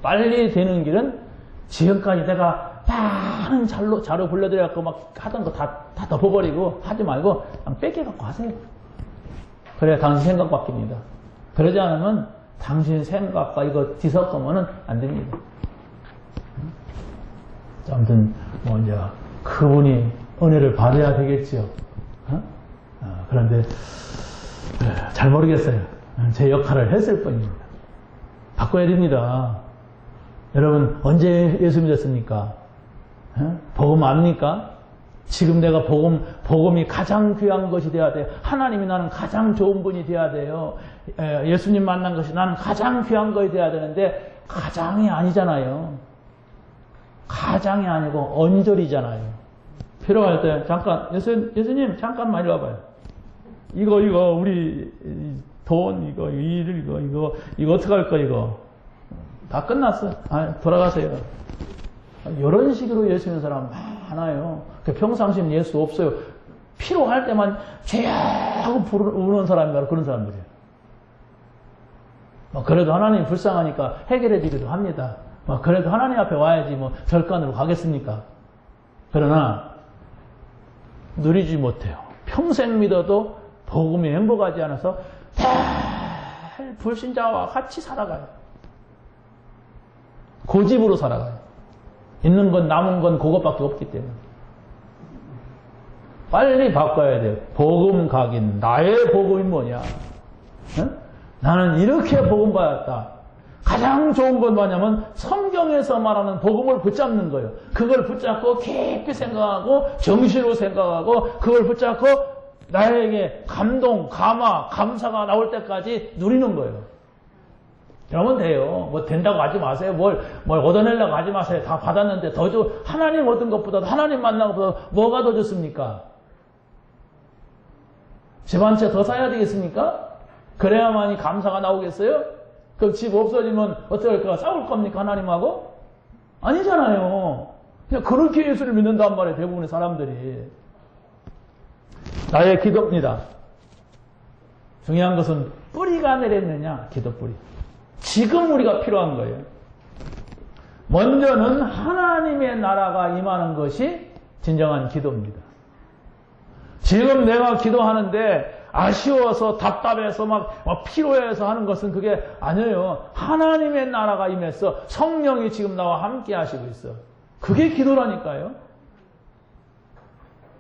빨리 되는 길은 지금까지 내가 많은 자료 불러드려갖고 막 하던 거 다 덮어버리고 하지 말고 그냥 뺏겨갖고 하세요. 그래야 당신 생각 바뀝니다. 그러지 않으면 당신 생각과 이거 뒤섞으면 안 됩니다. 아무튼 이제 그분이 은혜를 받아야 되겠지요. 그런데 잘 모르겠어요. 제 역할을 했을 뿐입니다. 바꿔야 됩니다. 여러분 언제 예수 믿었습니까? 복음 압니까? 지금 내가 복음이 가장 귀한 것이 돼야 돼요. 하나님이 나는 가장 좋은 분이 돼야 돼요. 예수님 만난 것이 나는 가장 귀한 것이 돼야 되는데 가장이 아니잖아요. 가장이 아니고 언저리잖아요. 필요할 때 잠깐 예수님 잠깐만 이리 와봐요. 이거 우리 돈 이거 어떻게 할 거 이거 다 끝났어. 돌아가세요. 이런 식으로 예수 믿는 사람 많아요. 평상시엔 예수 없어요. 필요할 때만 죄야 하고 부르는 사람이 바로 그런 사람들이에요. 그래도 하나님 불쌍하니까 해결해 주기도 합니다. 그래도 하나님 앞에 와야지 절간으로 가겠습니까? 그러나 누리지 못해요. 평생 믿어도 복음이 행복하지 않아서 늘 불신자와 같이 살아가요. 고집으로 살아가요. 있는 건 남은 건 그것밖에 없기 때문에. 빨리 바꿔야 돼요. 복음 각인. 나의 복음이 뭐냐? 나는 이렇게 복음 받았다. 가장 좋은 건 뭐냐면 성경에서 말하는 복음을 붙잡는 거예요. 그걸 붙잡고 깊이 생각하고 정신으로 생각하고 그걸 붙잡고 나에게 감동, 감화, 감사가 나올 때까지 누리는 거예요. 그러면 돼요. 된다고 하지 마세요. 뭘 얻어내려고 하지 마세요. 다 받았는데 더 하나님 얻은 것보다 하나님 만난 것보다 뭐가 더 좋습니까? 집 한 채 더 사야 되겠습니까? 그래야만이 감사가 나오겠어요? 그 집 없어지면 어떻게 할까? 싸울 겁니까? 하나님하고? 아니잖아요. 그냥 그렇게 예수를 믿는단 말이에요. 대부분의 사람들이. 나의 기도입니다. 중요한 것은 뿌리가 내렸느냐? 기도 뿌리. 지금 우리가 필요한 거예요. 먼저는 하나님의 나라가 임하는 것이 진정한 기도입니다. 지금 내가 기도하는데 아쉬워서 답답해서 막 피로해서 하는 것은 그게 아니에요. 하나님의 나라가 임해서 성령이 지금 나와 함께 하시고 있어. 그게 기도라니까요.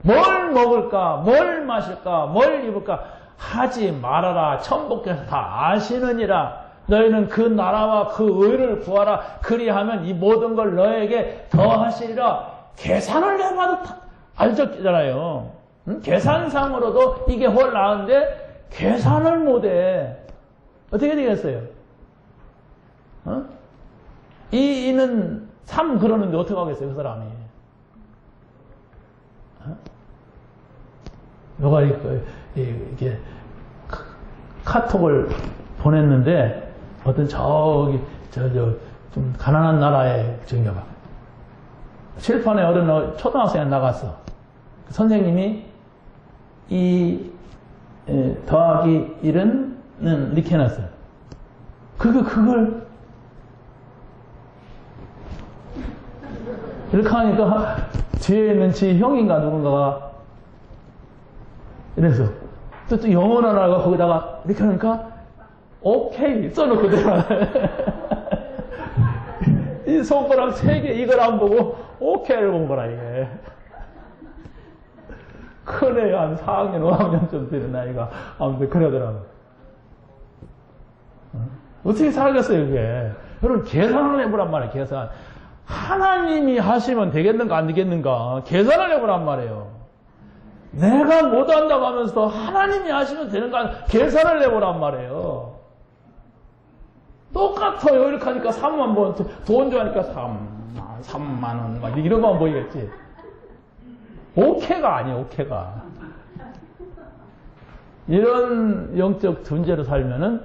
뭘 먹을까, 뭘 마실까, 뭘 입을까 하지 말아라. 천복께서 다 아시느니라. 너희는 그 나라와 그 의를 구하라. 그리하면 이 모든 걸 너에게 더하시리라. 계산을 해봐도 알잖아요. 계산상으로도 이게 훨 나은데 계산을 못해. 어떻게 되겠어요? 이는 3 그러는데 어떻게 하겠어요, 그 사람이? 누가 이게 카톡을 보냈는데 어떤 좀 가난한 나라의 정겨봐. 칠판에 어른 초등학생이 나갔어. 선생님이 이 더하기 1은 이렇게 해놨어요. 그걸 이렇게 하니까 뒤에 있는 지 형인가 누군가가 이래서 또 영어 하나가 거기다가 이렇게 하니까 오케이 써놓고 들어가. 이 손가락 3개 이걸 안 보고 오케이를 본 거라 이게. 큰애 한 4학년 5학년쯤 되는 나이가 아무튼 그러더라고. 어떻게 살겠어요 이게. 여러분 계산을 해보란 말이에요. 계산. 하나님이 하시면 되겠는가 안 되겠는가 계산을 해보란 말이에요. 내가 못한다고 하면서 하나님이 하시면 되는가 계산을 해보란 말이에요. 똑같아요. 이렇게 하니까 3만 번, 돈 줘하니까 3만 원, 막 이런 거만 보이겠지. 오케가 아니에요, 오케가. 이런 영적 존재로 살면은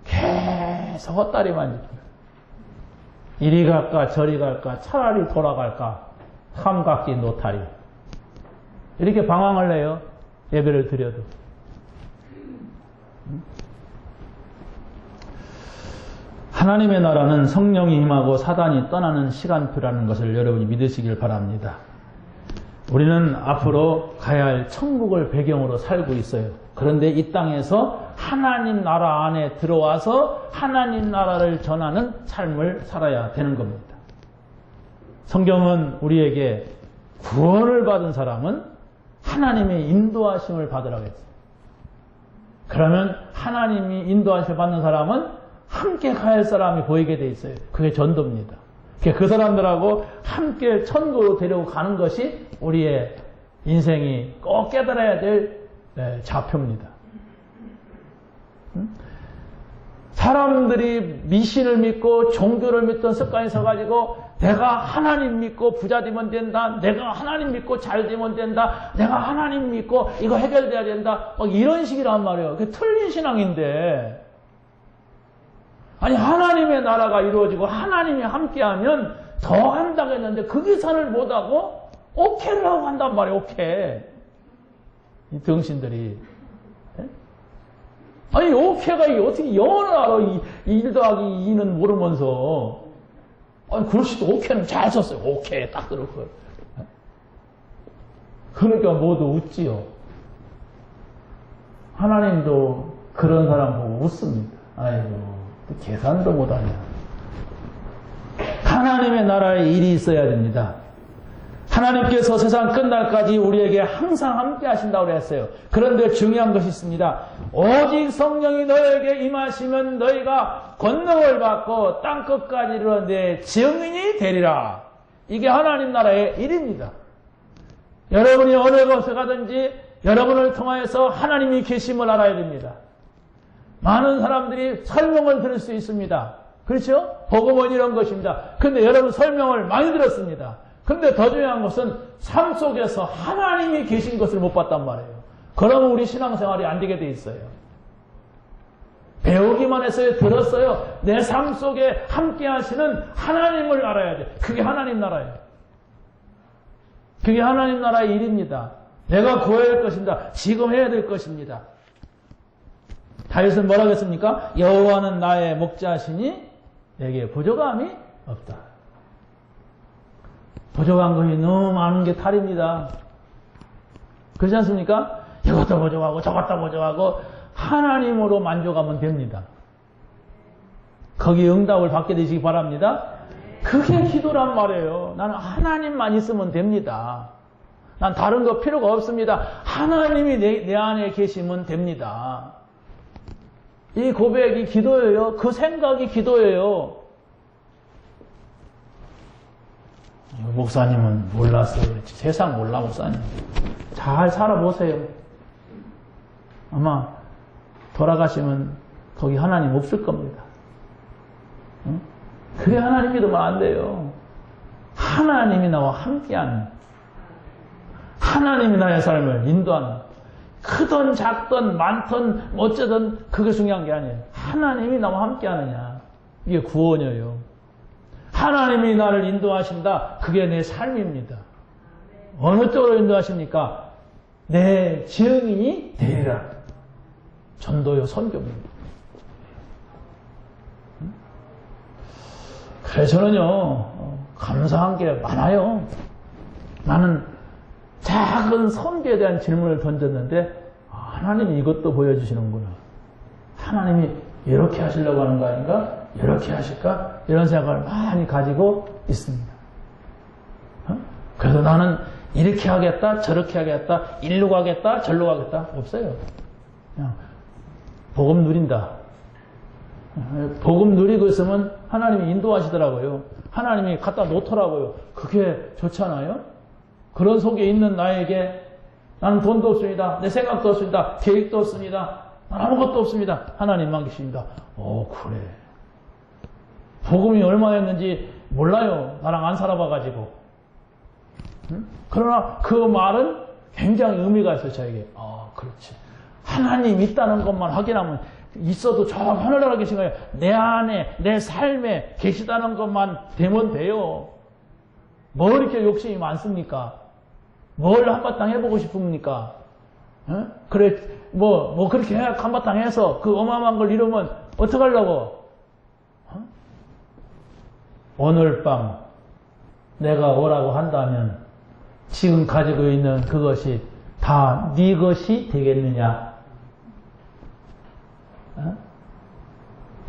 계속 헛다리만 있고. 이리 갈까, 저리 갈까, 차라리 돌아갈까, 삼각기 노타리. 이렇게 방황을 해요. 예배를 드려도. 하나님의 나라는 성령이 임하고 사단이 떠나는 시간표라는 것을 여러분이 믿으시길 바랍니다. 우리는 앞으로 가야 할 천국을 배경으로 살고 있어요. 그런데 이 땅에서 하나님 나라 안에 들어와서 하나님 나라를 전하는 삶을 살아야 되는 겁니다. 성경은 우리에게 구원을 받은 사람은 하나님의 인도하심을 받으라고 했어요. 그러면 하나님이 인도하심을 받는 사람은 함께 가야 할 사람이 보이게 돼 있어요. 그게 전도입니다. 그 사람들하고 함께 천국으로 데리고 가는 것이 우리의 인생이 꼭 깨달아야 될 좌표입니다. 사람들이 미신을 믿고 종교를 믿던 습관이 있어가지고 내가 하나님 믿고 부자 되면 된다. 내가 하나님 믿고 잘 되면 된다. 내가 하나님 믿고 이거 해결돼야 된다. 막 이런 식이란 말이에요. 그게 틀린 신앙인데 아니 하나님의 나라가 이루어지고 하나님이 함께하면 더 한다고 했는데 그 계산을 못하고 오케이를 하고 한단 말이에요. 오케이. 이 등신들이. 아니 오케이가 어떻게 영어를 알아. 1 더하기 2는 모르면서. 아니 글씨도 오케이는 잘 썼어요. 오케이 딱 들었고. 그러니까 모두 웃지요. 하나님도 그런 사람 보고 웃습니다. 아이고 계산도 못하냐. 하나님의 나라에 일이 있어야 됩니다. 하나님께서 세상 끝날까지 우리에게 항상 함께 하신다고 그랬어요. 그런데 중요한 것이 있습니다. 오직 성령이 너에게 임하시면 너희가 권능을 받고 땅끝까지 이르러 내 증인이 되리라. 이게 하나님 나라의 일입니다. 여러분이 어느 곳에 가든지 여러분을 통하여서 하나님이 계심을 알아야 됩니다. 많은 사람들이 설명을 들을 수 있습니다. 그렇죠? 복음은 이런 것입니다. 근데 여러분 설명을 많이 들었습니다. 근데 더 중요한 것은 삶 속에서 하나님이 계신 것을 못 봤단 말이에요. 그러면 우리 신앙생활이 안 되게 돼 있어요. 배우기만 했어요? 들었어요? 내 삶 속에 함께 하시는 하나님을 알아야 돼. 그게 하나님 나라예요. 그게 하나님 나라의 일입니다. 내가 구해야 할 것입니다. 지금 해야 될 것입니다. 다윗은 뭐라고 했습니까? 여호와는 나의 목자시니 내게 부족함이 없다. 부족한 것이 너무 많은 게 탈입니다. 그렇지 않습니까? 이것도 부족하고 저것도 부족하고 하나님으로 만족하면 됩니다. 거기에 응답을 받게 되시기 바랍니다. 그게 기도란 말이에요. 나는 하나님만 있으면 됩니다. 난 다른 거 필요가 없습니다. 하나님이 내 안에 계시면 됩니다. 이 고백이 기도예요. 그 생각이 기도예요. 목사님은 몰랐어요. 그렇지. 세상 몰라, 목사님. 잘 살아보세요. 아마 돌아가시면 거기 하나님 없을 겁니다. 응? 그래 하나님 믿으면 안 돼요. 하나님이 나와 함께하는, 하나님이 나의 삶을 인도하는, 크든 작든 많든 어쩌든 그게 중요한 게 아니에요. 하나님이 나와 함께하느냐, 이게 구원이에요. 하나님이 나를 인도하신다, 그게 내 삶입니다. 어느 쪽으로 인도하십니까? 내 증인이 되리라. 전도요, 선교입니다. 그래서 저는요, 감사한 게 많아요. 나는 작은 선교에 대한 질문을 던졌는데 하나님이 이것도 보여주시는구나. 하나님이 이렇게 하시려고 하는 거 아닌가? 이렇게 하실까? 이런 생각을 많이 가지고 있습니다. 그래서 나는 이렇게 하겠다, 저렇게 하겠다, 일로 가겠다, 절로 가겠다. 없어요. 그냥 복음 누린다. 복음 누리고 있으면 하나님이 인도하시더라고요. 하나님이 갖다 놓더라고요. 그게 좋잖아요. 그런 속에 있는 나에게 나는 돈도 없습니다. 내 생각도 없습니다. 계획도 없습니다. 아무것도 없습니다. 하나님만 계십니다. 그래. 복음이 얼마였는지 몰라요. 나랑 안 살아봐가지고. 응? 그러나 그 말은 굉장히 의미가 있어요. 저에게. 그렇지. 하나님 있다는 것만 확인하면 있어도 저 하늘나라 계신 거예요. 내 안에 내 삶에 계시다는 것만 되면 돼요. 뭐 이렇게 욕심이 많습니까? 뭘 한바탕 해보고 싶습니까? 그래, 뭐 그렇게 한바탕 해서 그 어마어마한 걸 이루면 어떡하려고? 오늘 밤 내가 오라고 한다면 지금 가지고 있는 그것이 다 네 것이 되겠느냐?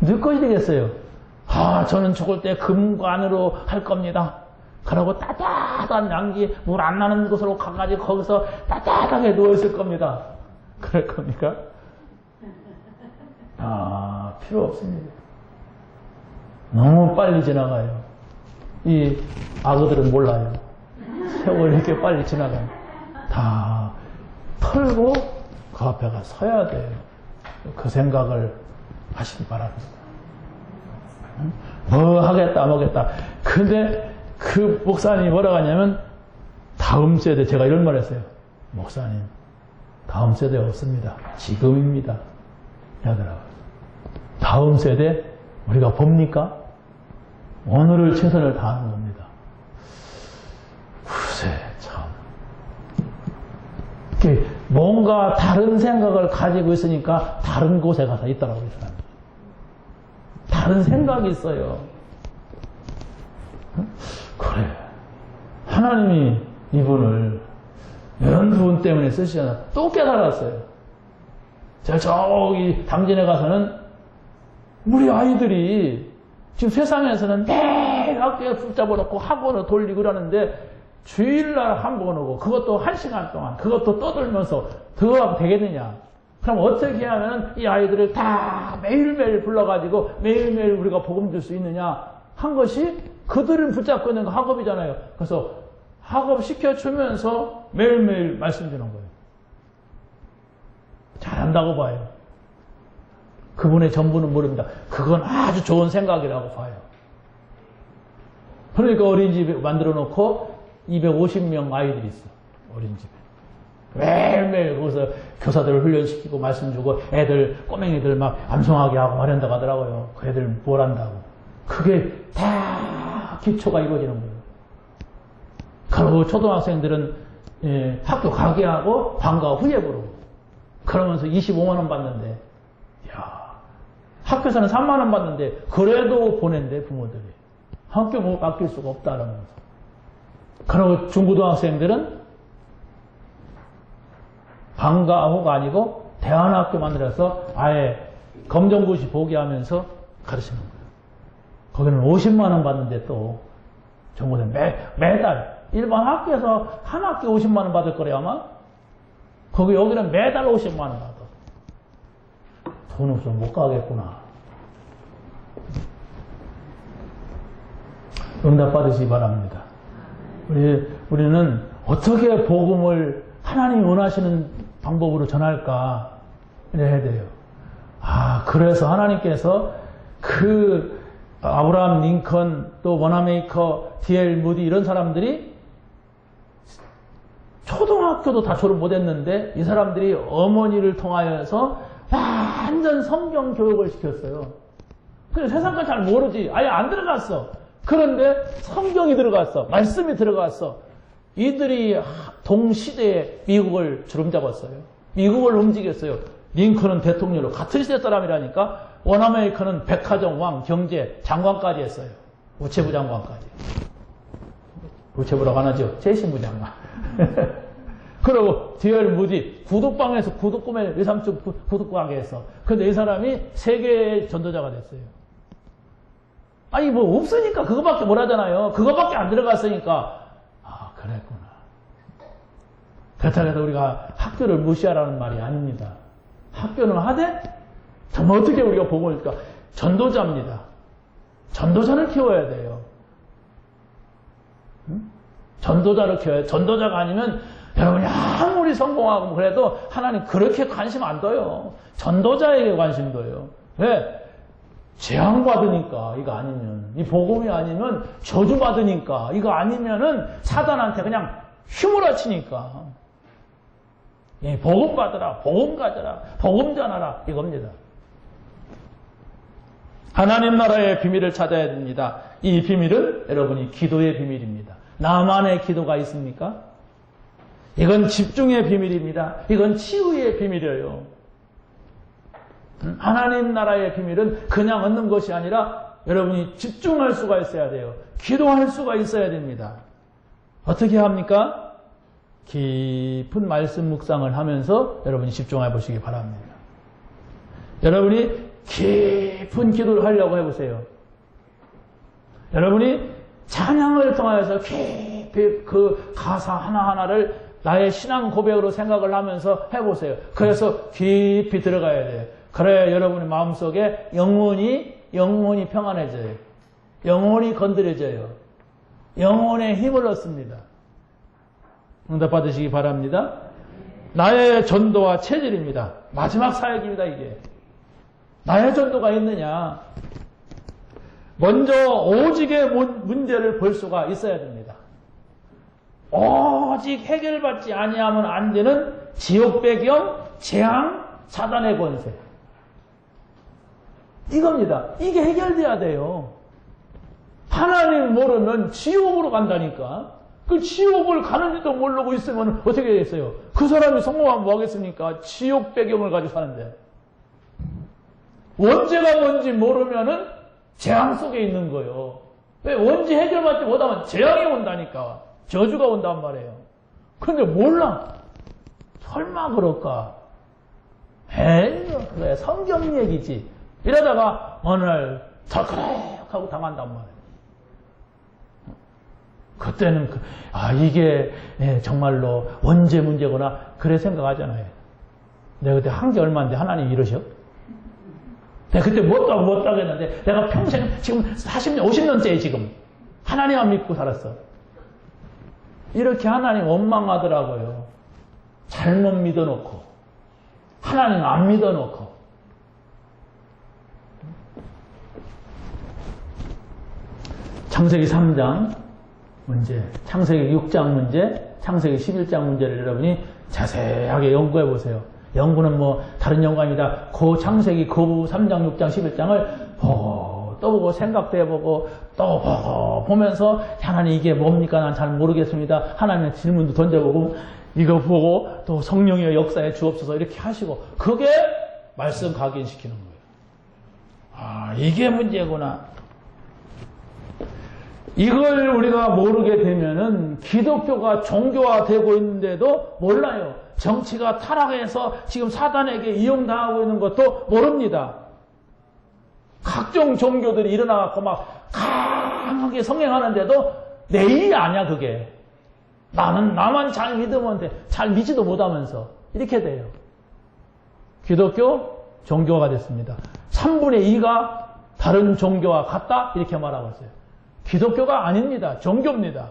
네 것이 되겠어요. 저는 죽을 때 금관으로 할 겁니다. 그러고 따뜻한 양기, 물 안 나는 곳으로 가가지고 거기서 따뜻하게 누워있을 겁니다. 그럴 겁니까? 필요 없습니다. 너무 빨리 지나가요. 이 악어들은 몰라요. 세월이 이렇게 빨리 지나가요. 다 털고 그 앞에 가 서야 돼요. 그 생각을 하시기 바랍니다. 뭐 하겠다, 뭐겠다. 근데 그 목사님이 뭐라고 하냐면, 다음 세대, 제가 이런 말 했어요. 목사님, 다음 세대 없습니다. 지금입니다. 하더라고요. 다음 세대, 우리가 봅니까? 오늘을 최선을 다하는 겁니다. 글쎄, 참. 뭔가 다른 생각을 가지고 있으니까 다른 곳에 가서 있더라고요, 이 사람이. 다른 생각이 있어요. 그래. 하나님이 이분을 이런 부분 때문에 쓰시잖아. 또 깨달았어요. 제가 저기 당진에 가서는 우리 아이들이 지금 세상에서는 매일 학교에 붙잡아 놓고 학원을 돌리고 그러는데 주일날 한 번 오고 그것도 1시간 동안 그것도 떠들면서 더 되겠느냐. 그럼 어떻게 하면 이 아이들을 다 매일매일 불러가지고 매일매일 우리가 복음 줄 수 있느냐 한 것이 그들을 붙잡고 있는 학업이잖아요. 그래서 학업 시켜주면서 매일매일 말씀 주는 거예요. 잘한다고 봐요. 그분의 전부는 모릅니다. 그건 아주 좋은 생각이라고 봐요. 그러니까 어린이집 만들어 놓고 250명 아이들이 있어. 어린이집에. 매일매일 거기서 교사들을 훈련시키고 말씀 주고 애들, 꼬맹이들 막 암송하게 하고 하련다고 하더라고요. 그 애들 뭘 한다고. 그게 다 기초가 이루어지는 거예요. 그리고 초등학생들은 학교 가게 하고 방과 후에 부르고 그러면서 25만 원 받는데 야, 학교에서는 3만 원 받는데 그래도 보낸대 부모들이. 학교 뭐 맡길 수가 없다 그러면서. 그리고 중고등학생들은 방과 후가 아니고 대안학교 만들어서 아예 검정고시 보게 하면서 가르치는 거예요. 거기는 50만 원 받는데 또 정부는 매달 일반 학교에서 한 학기 50만 원 받을 거래요 아마. 거기 여기는 매달 50만 원 받아. 돈 없으면 못 가겠구나. 응답 받으시기 바랍니다. 우리는 어떻게 복음을 하나님이 원하시는 방법으로 전할까 해야 돼요. 그래서 하나님께서 그 아브라함 링컨 또 워나메이커 D.L. 무디 이런 사람들이 초등학교도 다 졸업 못했는데 이 사람들이 어머니를 통하여서 완전 성경 교육을 시켰어요. 근데 세상까지 잘 모르지. 아예 안 들어갔어. 그런데 성경이 들어갔어. 말씀이 들어갔어. 이들이 동시대에 미국을 주름잡았어요. 미국을 움직였어요. 링컨은 대통령으로 같은 시대 사람이라니까 원아메리카는 백화점 왕, 경제, 장관까지 했어요. 우체부 장관까지. 우체부라고 안 하죠. 재신부 장관. 그리고 D.L. 무디 구독방에서 구독 꿈에 2, 3주 구독방에 했어. 근데 이 사람이 세계 전도자가 됐어요. 아니 뭐 없으니까 그거밖에 못 하잖아요. 그거밖에 안 들어갔으니까 그랬구나. 그렇다고 해서 우리가 학교를 무시하라는 말이 아닙니다. 학교는 하되 정말 어떻게 우리가 복음을 할까? 전도자입니다. 전도자를 키워야 돼요. 응? 전도자를 키워야 돼요. 전도자가 아니면 여러분이 아무리 성공하고 그래도 하나님 그렇게 관심 안 둬요. 전도자에게 관심 둬요. 왜? 재앙받으니까 이거 아니면 이 복음이 아니면 저주받으니까 이거 아니면은 사단한테 그냥 휘몰아치니까 복음 받으라 복음 가져라 복음 전하라 이겁니다. 하나님 나라의 비밀을 찾아야 됩니다. 이 비밀은 여러분이 기도의 비밀입니다. 나만의 기도가 있습니까? 이건 집중의 비밀입니다. 이건 치유의 비밀이에요. 하나님 나라의 비밀은 그냥 얻는 것이 아니라 여러분이 집중할 수가 있어야 돼요. 기도할 수가 있어야 됩니다. 어떻게 합니까? 깊은 말씀 묵상을 하면서 여러분이 집중해 보시기 바랍니다. 여러분이 깊은 기도를 하려고 해보세요. 여러분이 찬양을 통하여서 깊이 그 가사 하나하나를 나의 신앙 고백으로 생각을 하면서 해보세요. 그래서 깊이 들어가야 돼요. 그래야 여러분의 마음속에 영혼이 평안해져요. 영혼이 건드려져요. 영혼의 힘을 얻습니다. 응답 받으시기 바랍니다. 나의 전도와 체질입니다. 마지막 사역입니다, 이게. 나의 전도가 있느냐. 먼저 오직의 문제를 볼 수가 있어야 됩니다. 오직 해결받지 아니하면 안 되는 지옥 배경, 재앙, 사단의 권세. 이겁니다. 이게 해결돼야 돼요. 하나님 모르면 지옥으로 간다니까. 그 지옥을 가는지도 모르고 있으면 어떻게 되겠어요? 그 사람이 성공하면 뭐 하겠습니까? 지옥 배경을 가지고 사는데. 원죄가 뭔지 모르면은 재앙 속에 있는 거예요. 왜? 원죄 해결받지 못하면 재앙이 온다니까. 저주가 온단 말이에요. 근데 몰라. 설마 그럴까? 에이, 그래. 성경 얘기지. 이러다가 어느 날 덜컥 하고 당한단 말이에요. 그때는 이게 정말로 원죄 문제구나 그래 생각하잖아요. 내가 그때 한 게 얼마인데 하나님 이러셔? 내가 그때 못 하겠는데 내가 평생 지금 40년 50년째 지금 하나님만 믿고 살았어. 이렇게 하나님 원망하더라고요. 잘못 믿어놓고 하나님 안 믿어놓고. 창세기 3장 문제, 창세기 6장 문제, 창세기 11장 문제를 여러분이 자세하게 연구해 보세요. 연구는 뭐 다른 연구가 아니라 그 창세기 그 3장, 6장, 11장을 보고 또 보고 생각도 해보고 또 보고 보면서 하나님 이게 뭡니까? 난 잘 모르겠습니다. 하나님의 질문도 던져보고 이거 보고 또 성령의 역사에 주옵소서 이렇게 하시고 그게 말씀 각인시키는 거예요. 아, 이게 문제구나. 이걸 우리가 모르게 되면은 기독교가 종교화되고 있는데도 몰라요. 정치가 타락해서 지금 사단에게 이용당하고 있는 것도 모릅니다. 각종 종교들이 일어나갖고 막 강하게 성행하는데도 내 일이 아니야 그게. 나만 잘 믿으면 돼. 잘 믿지도 못하면서 이렇게 돼요. 기독교 종교가 됐습니다. 3분의 2가 다른 종교와 같다 이렇게 말하고 있어요. 기독교가 아닙니다. 종교입니다.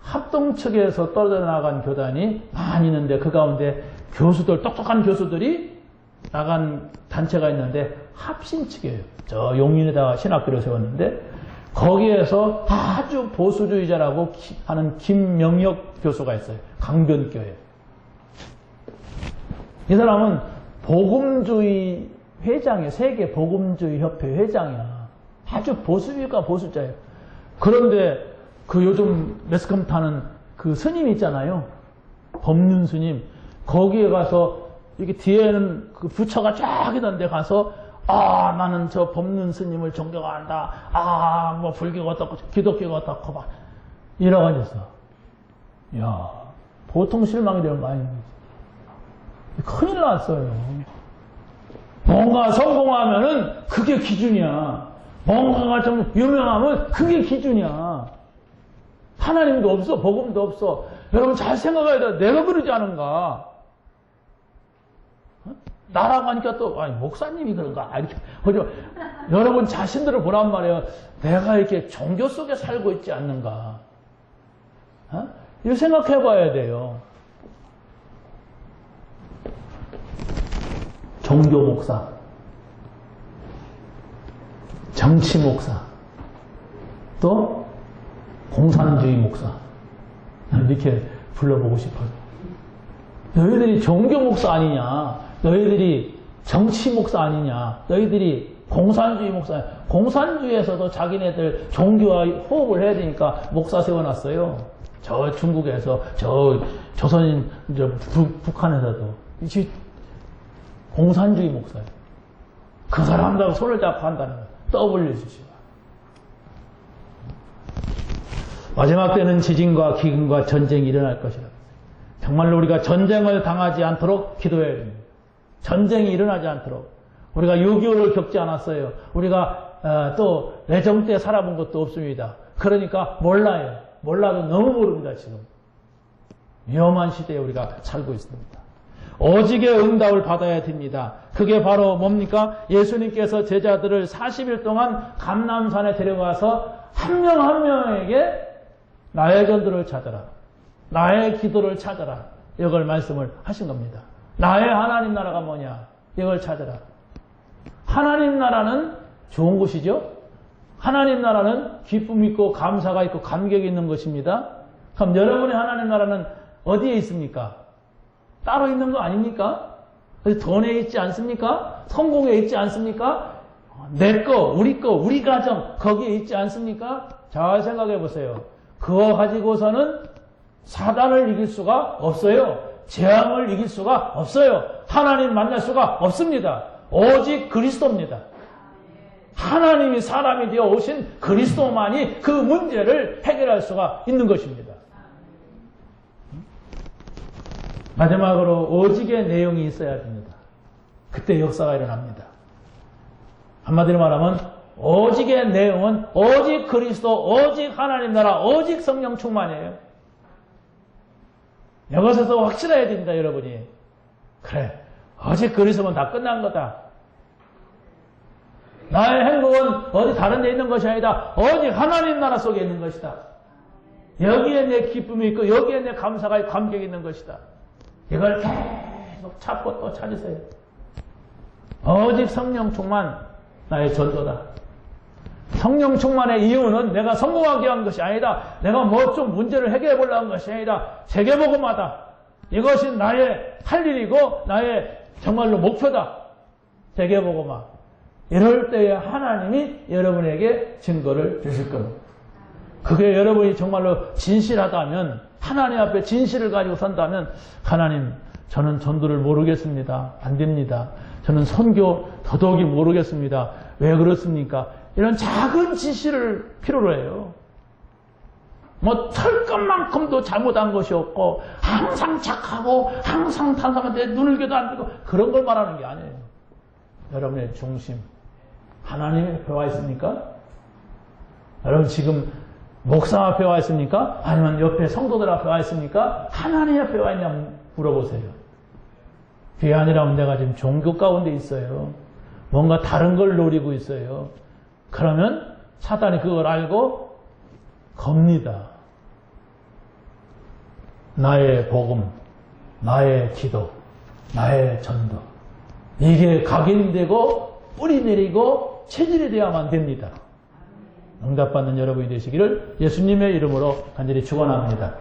합동 측에서 떨어져 나간 교단이 많이 있는데 그 가운데 교수들, 똑똑한 교수들이 나간 단체가 있는데 합신 측이에요. 저 용인에다가 신학교를 세웠는데 거기에서 아주 보수주의자라고 하는 김명혁 교수가 있어요. 강변교회. 이 사람은 복음주의 회장이에요. 세계 복음주의 협회 회장이야. 아주 보수주의가 보수자예요. 그런데 그 요즘 매스컴 타는 그 스님 있잖아요. 법륜 스님. 거기에 가서 이렇게 뒤에는 그 부처가 쫙 있는 데 가서 나는 저 법륜 스님을 존경한다. 뭐 불교가 어떻고 기독교가 어떻고 막 이러고 앉았어. 야, 보통 실망이 되는 거 아닙니까? 큰일 났어요. 뭔가 성공하면은 그게 기준이야. 뭔가가 좀 유명하면 그게 기준이야. 하나님도 없어, 복음도 없어. 여러분 잘 생각해야 돼. 내가 그러지 않은가? 나라고 하니까 또 목사님이 그런가? 이렇게 여러분 자신들을 보란 말이에요. 내가 이렇게 종교 속에 살고 있지 않는가? 이거 생각해봐야 돼요. 종교 목사, 정치 목사, 또 공산주의 목사 이렇게 불러보고 싶어요. 너희들이 종교 목사 아니냐? 너희들이 정치 목사 아니냐? 너희들이 공산주의 목사. 공산주의에서도 자기네들 종교와 호흡을 해야 되니까 목사 세워놨어요. 저 중국에서, 저 조선인, 북한에서도. 공산주의 목사예요. 그 사람들하고 손을 잡고 한다는 거예요. WCC가. 마지막 때는 지진과 기근과 전쟁이 일어날 것이라. 정말로 우리가 전쟁을 당하지 않도록 기도해야 됩니다. 전쟁이 일어나지 않도록. 우리가 6.25를 겪지 않았어요. 우리가 또 내정 때 살아본 것도 없습니다. 그러니까 몰라요. 몰라도 너무 모릅니다. 지금. 위험한 시대에 우리가 살고 있습니다. 오직의 응답을 받아야 됩니다. 그게 바로 뭡니까? 예수님께서 제자들을 40일 동안 감람산에 데려가서 한 명 한 명에게 나의 전도를 찾아라. 나의 기도를 찾아라. 이걸 말씀을 하신 겁니다. 나의 하나님 나라가 뭐냐? 이걸 찾아라. 하나님 나라는 좋은 곳이죠? 하나님 나라는 기쁨 있고 감사가 있고 감격이 있는 것입니다. 그럼 여러분의 하나님 나라는 어디에 있습니까? 따로 있는 거 아닙니까? 돈에 있지 않습니까? 성공에 있지 않습니까? 내 거, 우리 가정 거기에 있지 않습니까? 잘 생각해 보세요. 그거 가지고서는 사단을 이길 수가 없어요. 재앙을 이길 수가 없어요. 하나님 만날 수가 없습니다. 오직 그리스도입니다. 하나님이 사람이 되어 오신 그리스도만이 그 문제를 해결할 수가 있는 것입니다. 마지막으로 오직의 내용이 있어야 됩니다. 그때 역사가 일어납니다. 한마디로 말하면 오직의 내용은 오직 그리스도, 오직 하나님 나라, 오직 성령 충만이에요. 이것에서 확실해야 됩니다, 여러분이. 그래, 오직 그리스도면 다 끝난 거다. 나의 행복은 어디 다른 데 있는 것이 아니다. 오직 하나님 나라 속에 있는 것이다. 여기에 내 기쁨이 있고 여기에 내 감사가 있고 감격이 있는 것이다. 이걸 계속 찾고 또 찾으세요. 오직 성령 충만 나의 전도다. 성령 충만의 이유는 내가 성공하기 위한 것이 아니다. 내가 뭐 좀 문제를 해결해 보려고 한 것이 아니라 세계복음화다. 이것이 나의 할 일이고 나의 정말로 목표다. 세계복음화. 이럴 때에 하나님이 여러분에게 증거를 주실 겁니다. 그게 여러분이 정말로 진실하다면, 하나님 앞에 진실을 가지고 선다면, 하나님, 저는 전도를 모르겠습니다. 안 됩니다. 저는 선교 더더욱이 모르겠습니다. 왜 그렇습니까? 이런 작은 지시를 필요로 해요. 뭐 털것만큼도 잘못한 것이 없고 항상 착하고 항상 다른 사람한테 눈을 겨도 안 뜨고 그런 걸 말하는 게 아니에요. 여러분의 중심 하나님 앞에 와 있습니까? 여러분 지금 목사 앞에 와 있습니까? 아니면 옆에 성도들 앞에 와 있습니까? 하나님 앞에 와 있냐 물어보세요. 그게 아니라면 내가 지금 종교 가운데 있어요. 뭔가 다른 걸 노리고 있어요. 그러면 사단이 그걸 알고 겁니다. 나의 복음, 나의 기도, 나의 전도. 이게 각인되고 뿌리 내리고 체질이 되어야만 됩니다. 응답받는 여러분이 되시기를 예수님의 이름으로 간절히 축원합니다.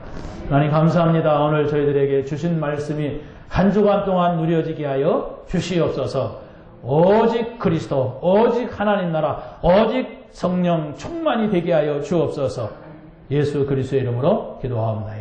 하나님 감사합니다. 오늘 저희들에게 주신 말씀이 한 주간 동안 누려지게 하여 주시옵소서. 오직 그리스도, 오직 하나님 나라, 오직 성령 충만이 되게 하여 주옵소서. 예수 그리스도의 이름으로 기도하옵나이다.